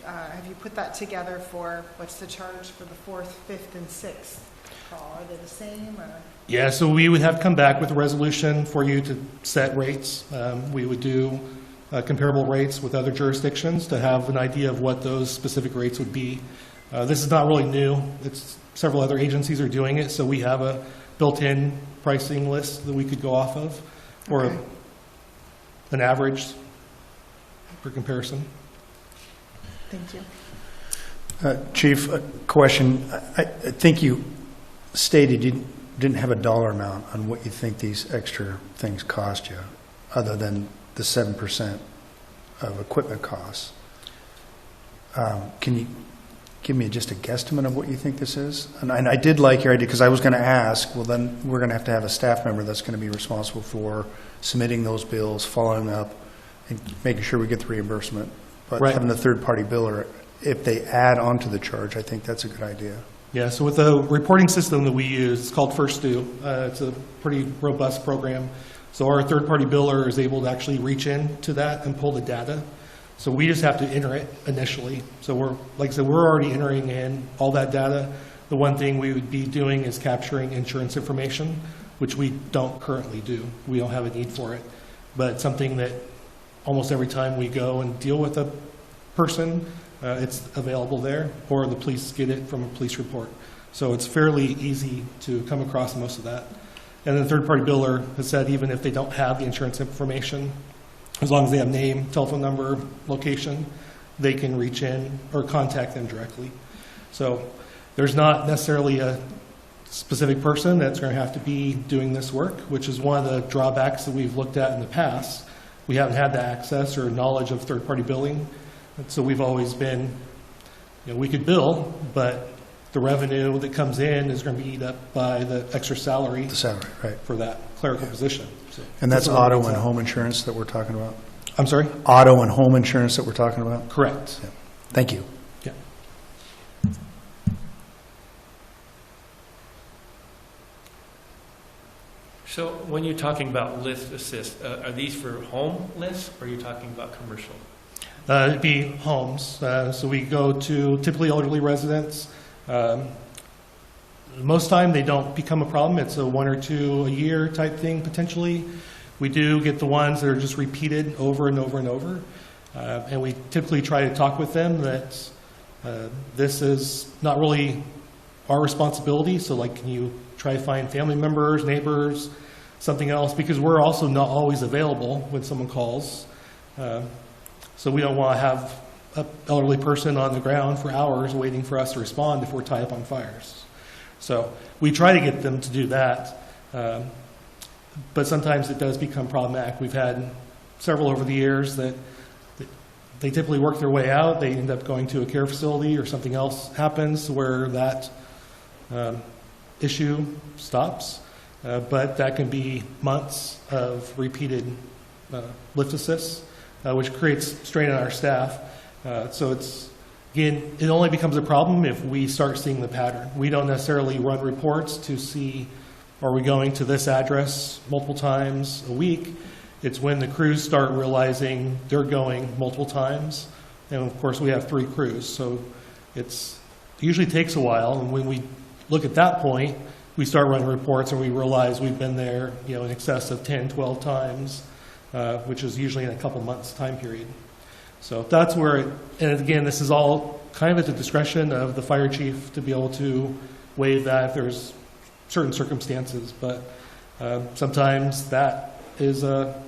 Have you put that together for, what's the charge for the 4th, 5th, and 6th call? Are they the same, or? Yeah, so we would have come back with a resolution for you to set rates. We would do comparable rates with other jurisdictions to have an idea of what those specific rates would be. This is not really new. It's several other agencies are doing it, so we have a built-in pricing list that we could go off of, or Okay. an average for comparison. Thank you. Chief, a question. I think you stated you didn't have a dollar amount on what you think these extra things cost you, other than the 7% of equipment costs. Can you give me just a guesstimate of what you think this is? And I did like your idea, because I was going to ask, well, then we're going to have a staff member that's going to be responsible for submitting those bills, following up, and making sure we get the reimbursement. But Right. having the third-party biller, if they add on to the charge, I think that's a good idea. Yeah, so with the reporting system that we use, it's called First Due. It's a pretty robust program. So our third-party biller is able to actually reach into that and pull the data. So we just have to enter it initially. So like I said, we're already entering in all that data. The one thing we would be doing is capturing insurance information, which we don't currently do. We don't have a need for it. But it's something that almost every time we go and deal with a person, it's available there, or the police get it from a police report. So it's fairly easy to come across most of that. And the third-party biller has said even if they don't have the insurance information, as long as they have name, telephone number, location, they can reach in or contact them directly. So there's not necessarily a specific person that's going to have to be doing this work, which is one of the drawbacks that we've looked at in the past. We haven't had the access or knowledge of third-party billing. And so we've always been, we could bill, but the revenue that comes in is going to be eaten up by the extra salary The salary, right. for that clerical position. So And that's what it auto means and out. home insurance that we're talking about? I'm sorry? Auto and home insurance that we're talking about? Correct. Yeah. Thank you. Yeah. So when you're talking about lift assist, are these for home lifts, or are you talking about commercial? It'd be homes. So we go to typically elderly residents. Most time they don't become a problem. It's a 1 or 2 a year type thing potentially. We do get the ones that are just repeated over and over and over. And we typically try to talk with them that this is not really our responsibility. So like, can you try to find family members, neighbors, something else? Because we're also not always available when someone calls. So we don't want to have an elderly person on the ground for hours waiting for us to respond if we're tied up on fires. So we try to get them to do that, but sometimes it does become problematic. We've had several over the years that they typically work their way out. They end up going to a care facility or something else happens where that issue stops, but that can be months of repeated lift assists, which creates strain on our staff. So it's, again, it only becomes a problem if we start seeing the pattern. We don't necessarily run reports to see, are we going to this address multiple times a week? It's when the crews start realizing they're going multiple times. And of course, we have 3 crews, so it usually takes a while. And when we look at that point, we start running reports and we realize we've been there, in excess of 10, 12 times, which is usually in a couple months time period. So that's where, and again, this is all kind of at the discretion of the fire chief to be able to waive that if there's certain circumstances, but sometimes that is a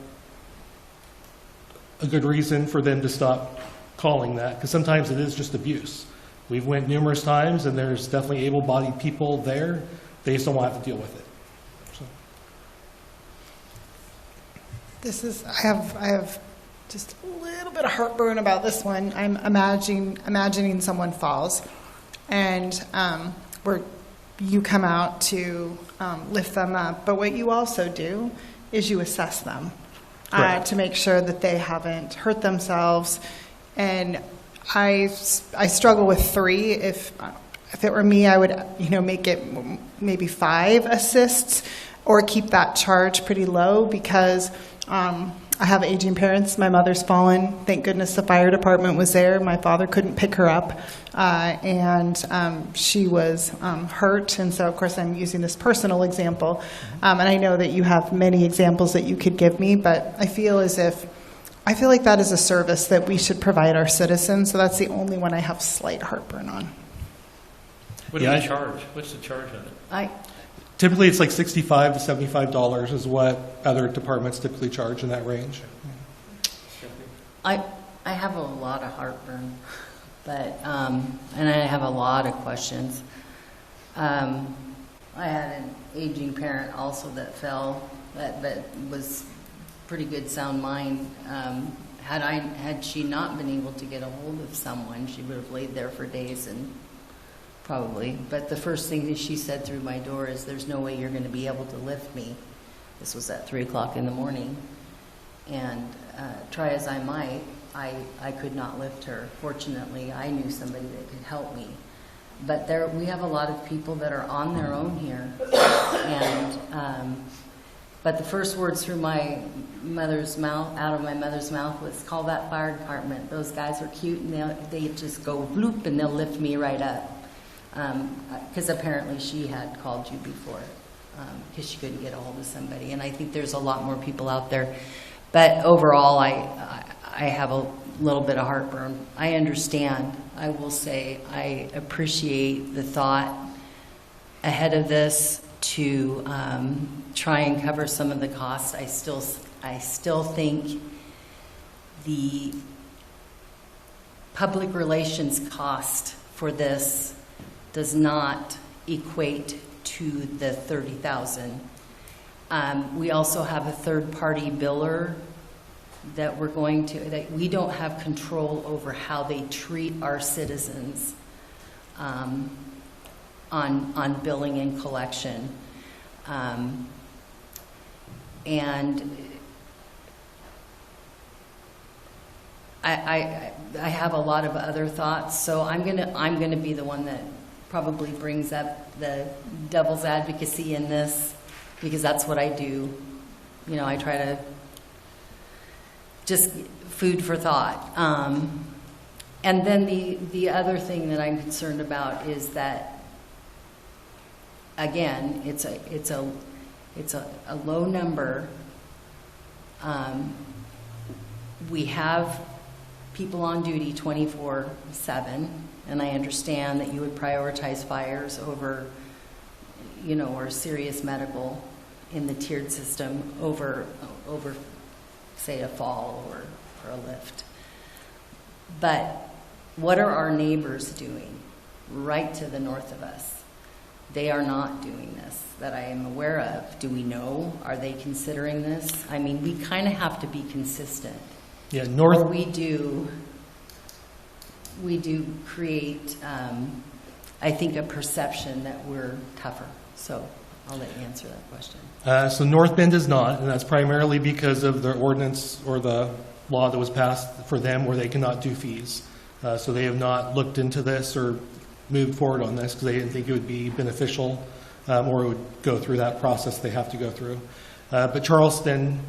good reason for them to stop calling that, because sometimes it is just abuse. We've went numerous times and there's definitely able-bodied people there. They just don't want to have to deal with it. So. I have just a little bit of heartburn about this one. I'm imagining someone falls, and where you come out to lift them up. But what you also do is you assess them to make sure that they haven't hurt themselves. And I struggle with 3. If it were me, I would make it maybe 5 assists, or keep that charge pretty low, because I have aging parents. My mother's fallen. Thank goodness the fire department was there. My father couldn't pick her up, and she was hurt. And so, of course, I'm using this personal example. And I know that you have many examples that you could give me, but I feel like that is a service that we should provide our citizens. So that's the only one I have slight heartburn on. What do Yeah, you charge? What's the charge on it? Typically, it's like $65 to $75 is what other departments typically charge in that range. I have a lot of heartburn, but, and I have a lot of questions. I had an aging parent also that fell, that was pretty good sound mind. Had she not been able to get a hold of someone, she would have laid there for days and probably. But the first thing that she said through my door is, "There's no way you're going to be able to lift me." This was at 3 o'clock in the morning. And try as I might, I could not lift her. Fortunately, I knew somebody that could help me. But we have a lot of people that are on their own here. And but the first words through my mother's mouth, out of my mother's mouth, was, "Call that fire department. Those guys are cute, and they just go bloop, and they'll lift me right up." Because apparently she had called you before, because she couldn't get a hold of somebody. And I think there's a lot more people out there. But overall, I have a little bit of heartburn. I understand. I will say I appreciate the thought ahead of this to try and cover some of the costs. I still think the public relations cost for this does not equate to the $30,000. We also have a third-party biller that that we don't have control over how they treat our citizens on billing and collection. And I have a lot of other thoughts, so I'm gonna be the one that probably brings up the devil's advocacy in this, because that's what I do. You know, I try to just food for thought. And then the other thing that I'm concerned about is that, again, it's a low number. We have people on duty 24/7, and I understand that you would prioritize fires over, or serious medical in the tiered system over say, a fall or a lift. But what are our neighbors doing right to the north of us? They are not doing this that I am aware of. Do we know? Are they considering this? I mean, we kind of have to be consistent. Yeah, Or we do create, I think, a perception that we're tougher. So I'll let you answer that question. So North Bend is not, and that's primarily because of the ordinance or the law that was passed for them where they cannot do fees. So they have not looked into this or moved forward on this because they didn't think it would be beneficial or it would go through that process they have to go through. But Charleston,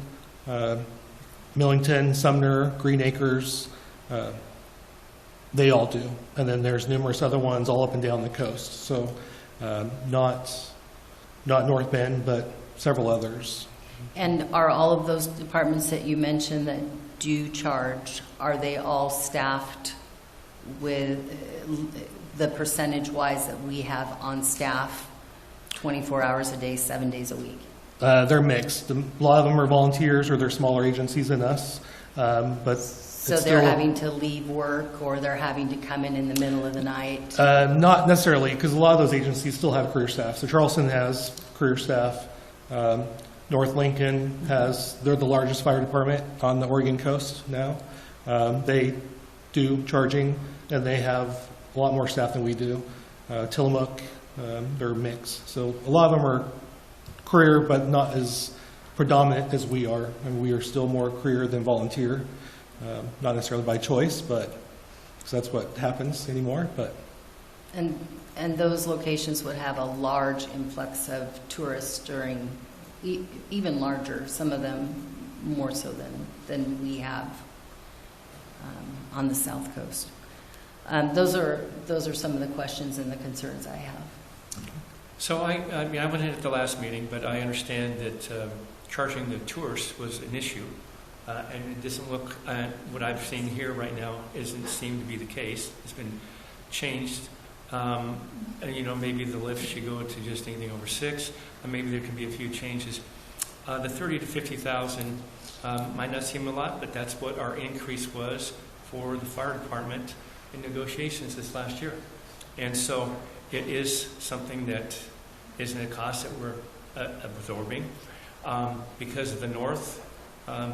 Millington, Sumner, Green Acres, they all do. And then there's numerous other ones all up and down the coast. So not North Bend, but several others. And are all of those departments that you mentioned that do charge, are they all staffed with the percentage-wise that we have on staff 24 hours a day, 7 days a week? They're mixed. A lot of them are volunteers or they're smaller agencies than us. But so they're having to leave work or they're having to come in the middle of the night? Not necessarily, because a lot of those agencies still have career staff. So Charleston has career staff. North Lincoln they're the largest fire department on the Oregon coast now. They do charging, and they have a lot more staff than we do. Tillamook, they're mixed. So a lot of them are career, but not as predominant as we are. And we are still more career than volunteer. Not necessarily by choice, but because that's what happens anymore. But and those locations would have a large influx of tourists during, even larger. Some of them more so than we have on the South Coast. Those are some of the questions and the concerns I have. So I mean, I went in at the last meeting, but I understand that charging the tourists was an issue. And it doesn't look, what I've seen here right now isn't seem to be the case. It's been changed. And, you know, maybe the lift should go to just anything over 6, and maybe there can be a few changes. The 30 to 50,000 might not seem a lot, but that's what our increase was for the fire department in negotiations this last year. And so it is something that isn't a cost that we're absorbing. Because of the north,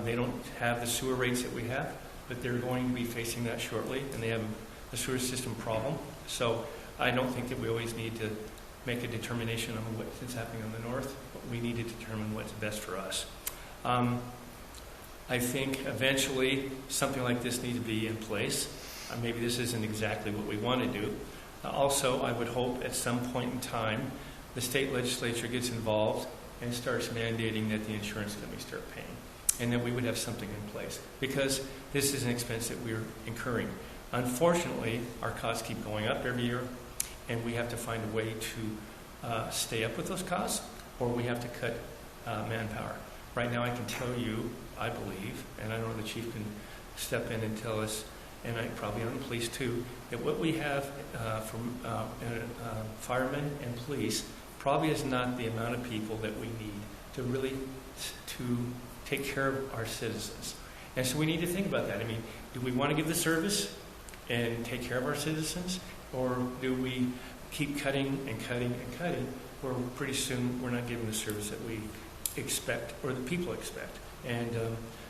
they don't have the sewer rates that we have, but they're going to be facing that shortly, and they have a sewer system problem. So I don't think that we always need to make a determination on what's happening on the north. We need to determine what's best for us. I think eventually something like this needs to be in place. Maybe this isn't exactly what we want to do. Also, I would hope at some point in time the state legislature gets involved and starts mandating that the insurance companies start paying, and that we would have something in place, because this is an expense that we're incurring. Unfortunately, our costs keep going up every year, and we have to find a way to stay up with those costs, or we have to cut manpower. Right now, I can tell you, I believe, and I know the chief can step in and tell us, and I probably on the police too, that what we have from firemen and police probably is not the amount of people that we need to really to take care of our citizens. And so we need to think about that. I mean, do we want to give the service and take care of our citizens, or do we keep cutting and cutting and cutting, where pretty soon we're not giving the service that we expect or the people expect? And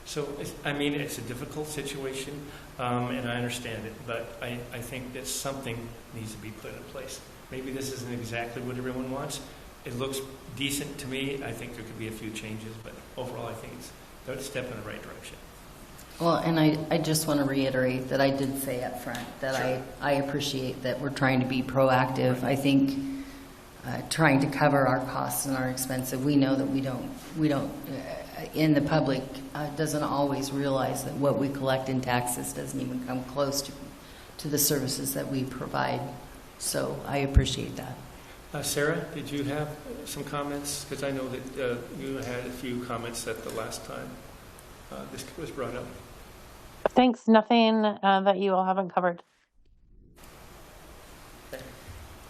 so, I mean, it's a difficult situation, and I understand it, but I think that something needs to be put in place. Maybe this isn't exactly what everyone wants. It looks decent to me. I think there could be a few changes, but overall I think it's a step in the right direction. Well, and I just want to reiterate that I did say up front that Sure. I appreciate that we're trying to be proactive. I think trying to cover our costs and our expenses, we know that we don't in the public doesn't always realize that what we collect in taxes doesn't even come close to the services that we provide. So I appreciate that. Sarah, did you have some comments? Because I know that you had a few comments at the last time this was brought up. Thanks. Nothing that you all haven't covered.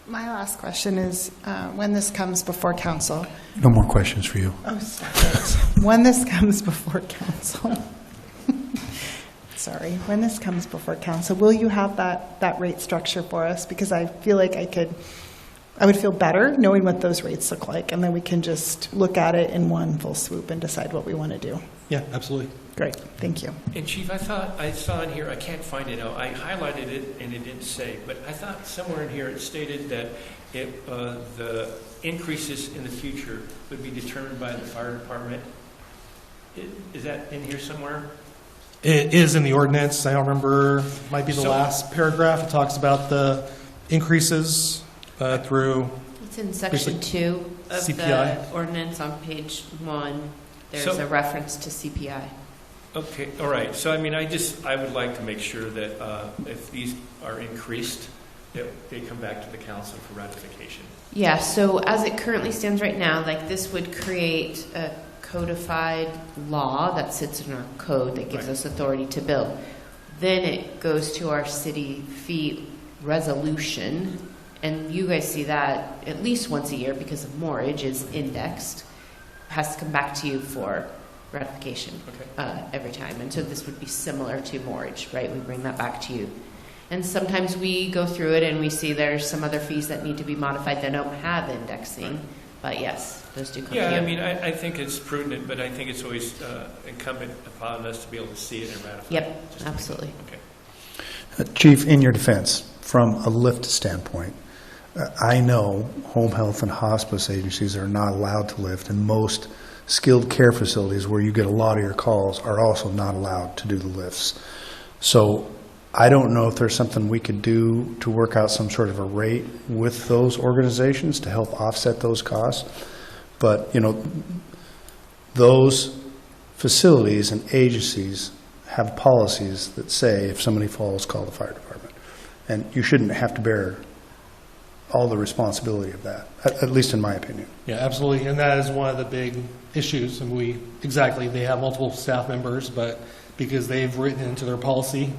My last question is, when this comes before council. No more questions for you. Oh, stop it. When this comes before council. Sorry. When this comes before council, will you have that rate structure for us? Because I feel like I would feel better knowing what those rates look like, and then we can just look at it in one full swoop and decide what we want to do. Yeah, absolutely. Great. Thank you. And Chief, I thought I saw in here, I can't find it now, I highlighted it and it didn't say, but I thought somewhere in here it stated that the increases in the future would be determined by the fire department. Is that in here somewhere? It is in the ordinance. I don't remember, might be the So- last paragraph. It talks about the increases through, It's in section 2 of CPI. the ordinance on page 1. There's So- a reference to CPI. Okay, all right. So, I mean, I would like to make sure that if these are increased, that they come back to the council for ratification. Yeah, so as it currently stands right now, like this would create a codified law that sits in our code that gives Right. us authority to bill. Then it goes to our city fee resolution, and you guys see that at least once a year because of mortgage is indexed, has to come back to you for ratification Okay. every time. And so this would be similar to mortgage, right? We bring that back to you. And sometimes we go through it and we see there's some other fees that need to be modified that don't have indexing. But yes, those do come to you. Yeah, I mean, I think it's prudent, but I think it's always incumbent upon us to be able to see it and ratify it. Yep, Just- absolutely. Okay. Chief, in your defense, from a lift standpoint, I know home health and hospice agencies are not allowed to lift, and most skilled care facilities where you get a lot of your calls are also not allowed to do the lifts. So I don't know if there's something we could do to work out some sort of a rate with those organizations to help offset those costs. But, you know, those facilities and agencies have policies that say if somebody falls, call the fire department. And you shouldn't have to bear all the responsibility of that, at least in my opinion. Yeah, absolutely, and that is one of the big issues, and they have multiple staff members, but because they've written into their policy,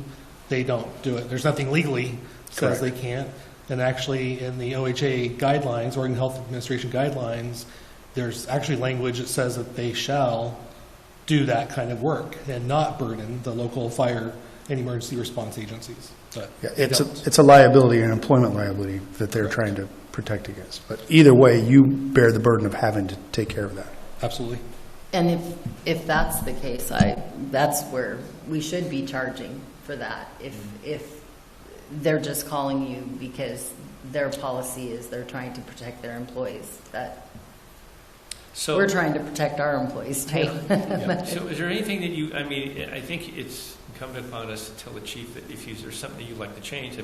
they don't do it. There's nothing legally says they can't, and actually in the OHA guidelines, Oregon Health Administration guidelines, there's actually language that says that they shall do that kind of work and not burden the local fire and emergency response agencies. But Yeah, it's a liability, an employment liability that they're trying to protect against. But either way, you bear the burden of having to take care of that. Absolutely. And if that's the case, that's where we should be charging for that. If they're just calling you because their policy is they're trying to protect their employees, So, we're trying to protect our employees too. so is there anything that I think it's incumbent upon us to tell the chief that if there's something that you'd like to change,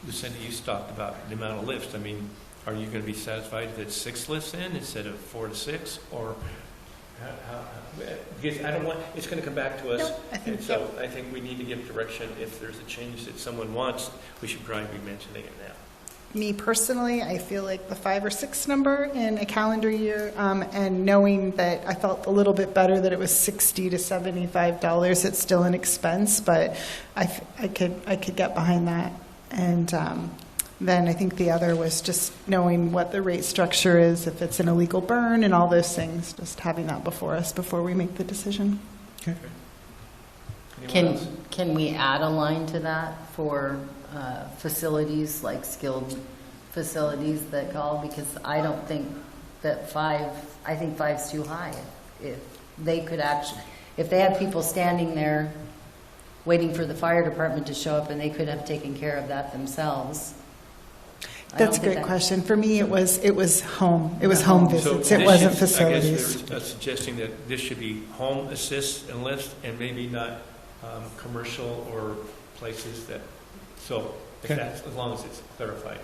Lucinda, you talked about the amount of lifts. Are you going to be satisfied if it's 6 lifts in instead of 4 to 6? Or because I don't want, it's going to come back to us. No, I think so I think we need to give direction. If there's a change that someone wants, we should probably be mentioning it now. Me personally, I feel like the 5 or 6 number in a calendar year, and knowing that I felt a little bit better that it was $60 to $75, it's still an expense, but I could get behind that. And then I think the other was just knowing what the rate structure is, if it's an illegal burn and all those things, just having that before us before we make the decision. Okay. Can we add a line to that for facilities, like skilled facilities that call? Because I don't think that 5, I think 5's too high. If they could actually, if they had people standing there waiting for the fire department to show up and they could have taken care of that themselves. That's a great question. For me, it was home. It was home visits. It wasn't facilities. I guess they're suggesting that this should be home assists and lifts, and maybe not commercial or places that. So, if that's, as long as it's clarified,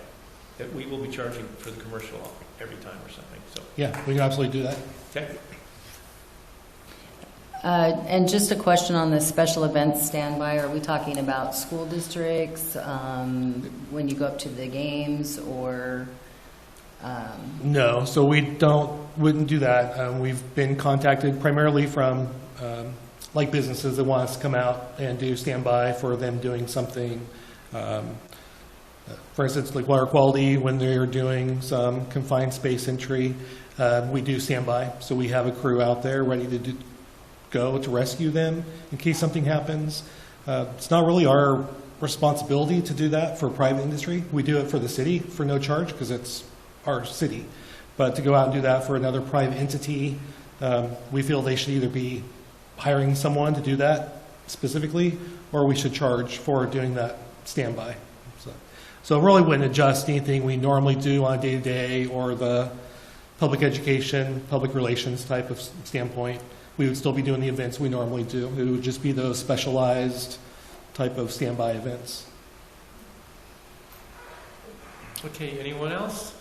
that we will be charging for the commercial every time or something. So Yeah, we can absolutely do that. okay. And just a question on the special events standby. Are we talking about school districts when you go up to the games, or? No, so we wouldn't do that. We've been contacted primarily from like businesses that want us to come out and do standby for them doing something. For instance, like water quality, when they're doing some confined space entry, we do standby. So we have a crew out there ready to go to rescue them in case something happens. It's not really our responsibility to do that for private industry. We do it for the city for no charge because it's our city. But to go out and do that for another private entity, we feel they should either be hiring someone to do that specifically, or we should charge for doing that standby. So it really wouldn't adjust anything we normally do on a day-to-day or the public education, public relations type of standpoint. We would still be doing the events we normally do. It would just be those specialized type of standby events. Okay, anyone else?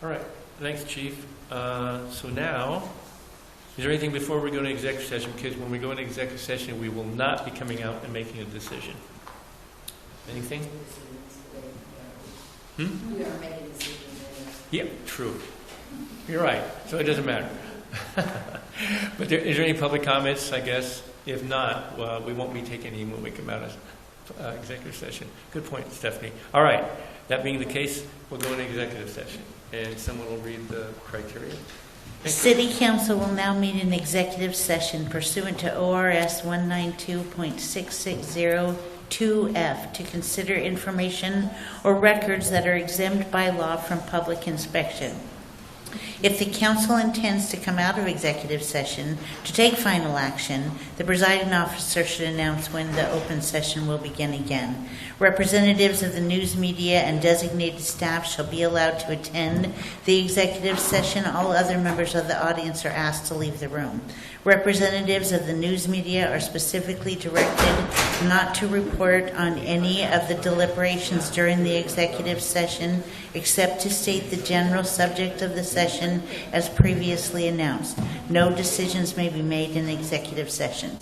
All right, thanks, Chief. So now, is there anything before we go into executive session? Because when we go into executive session, we will not be coming out and making a decision. Anything? We are making a decision. Yeah, true. You're right. So it doesn't matter. But is there any public comments, I guess? If not, we won't be taking any when we come out of executive session. Good point, Stephanie. All right. That being the case, we'll go into executive session. And someone will read the criteria. City Council will now meet in executive session pursuant to ORS 192.6602F to consider information or records that are exempt by law from public inspection. If the council intends to come out of executive session to take final action, the presiding officer should announce when the open session will begin again. Representatives of the news media and designated staff shall be allowed to attend the executive session. All other members of the audience are asked to leave the room. Representatives of the news media are specifically directed not to report on any of the deliberations during the executive session, except to state the general subject of the session as previously announced. No decisions may be made in executive session.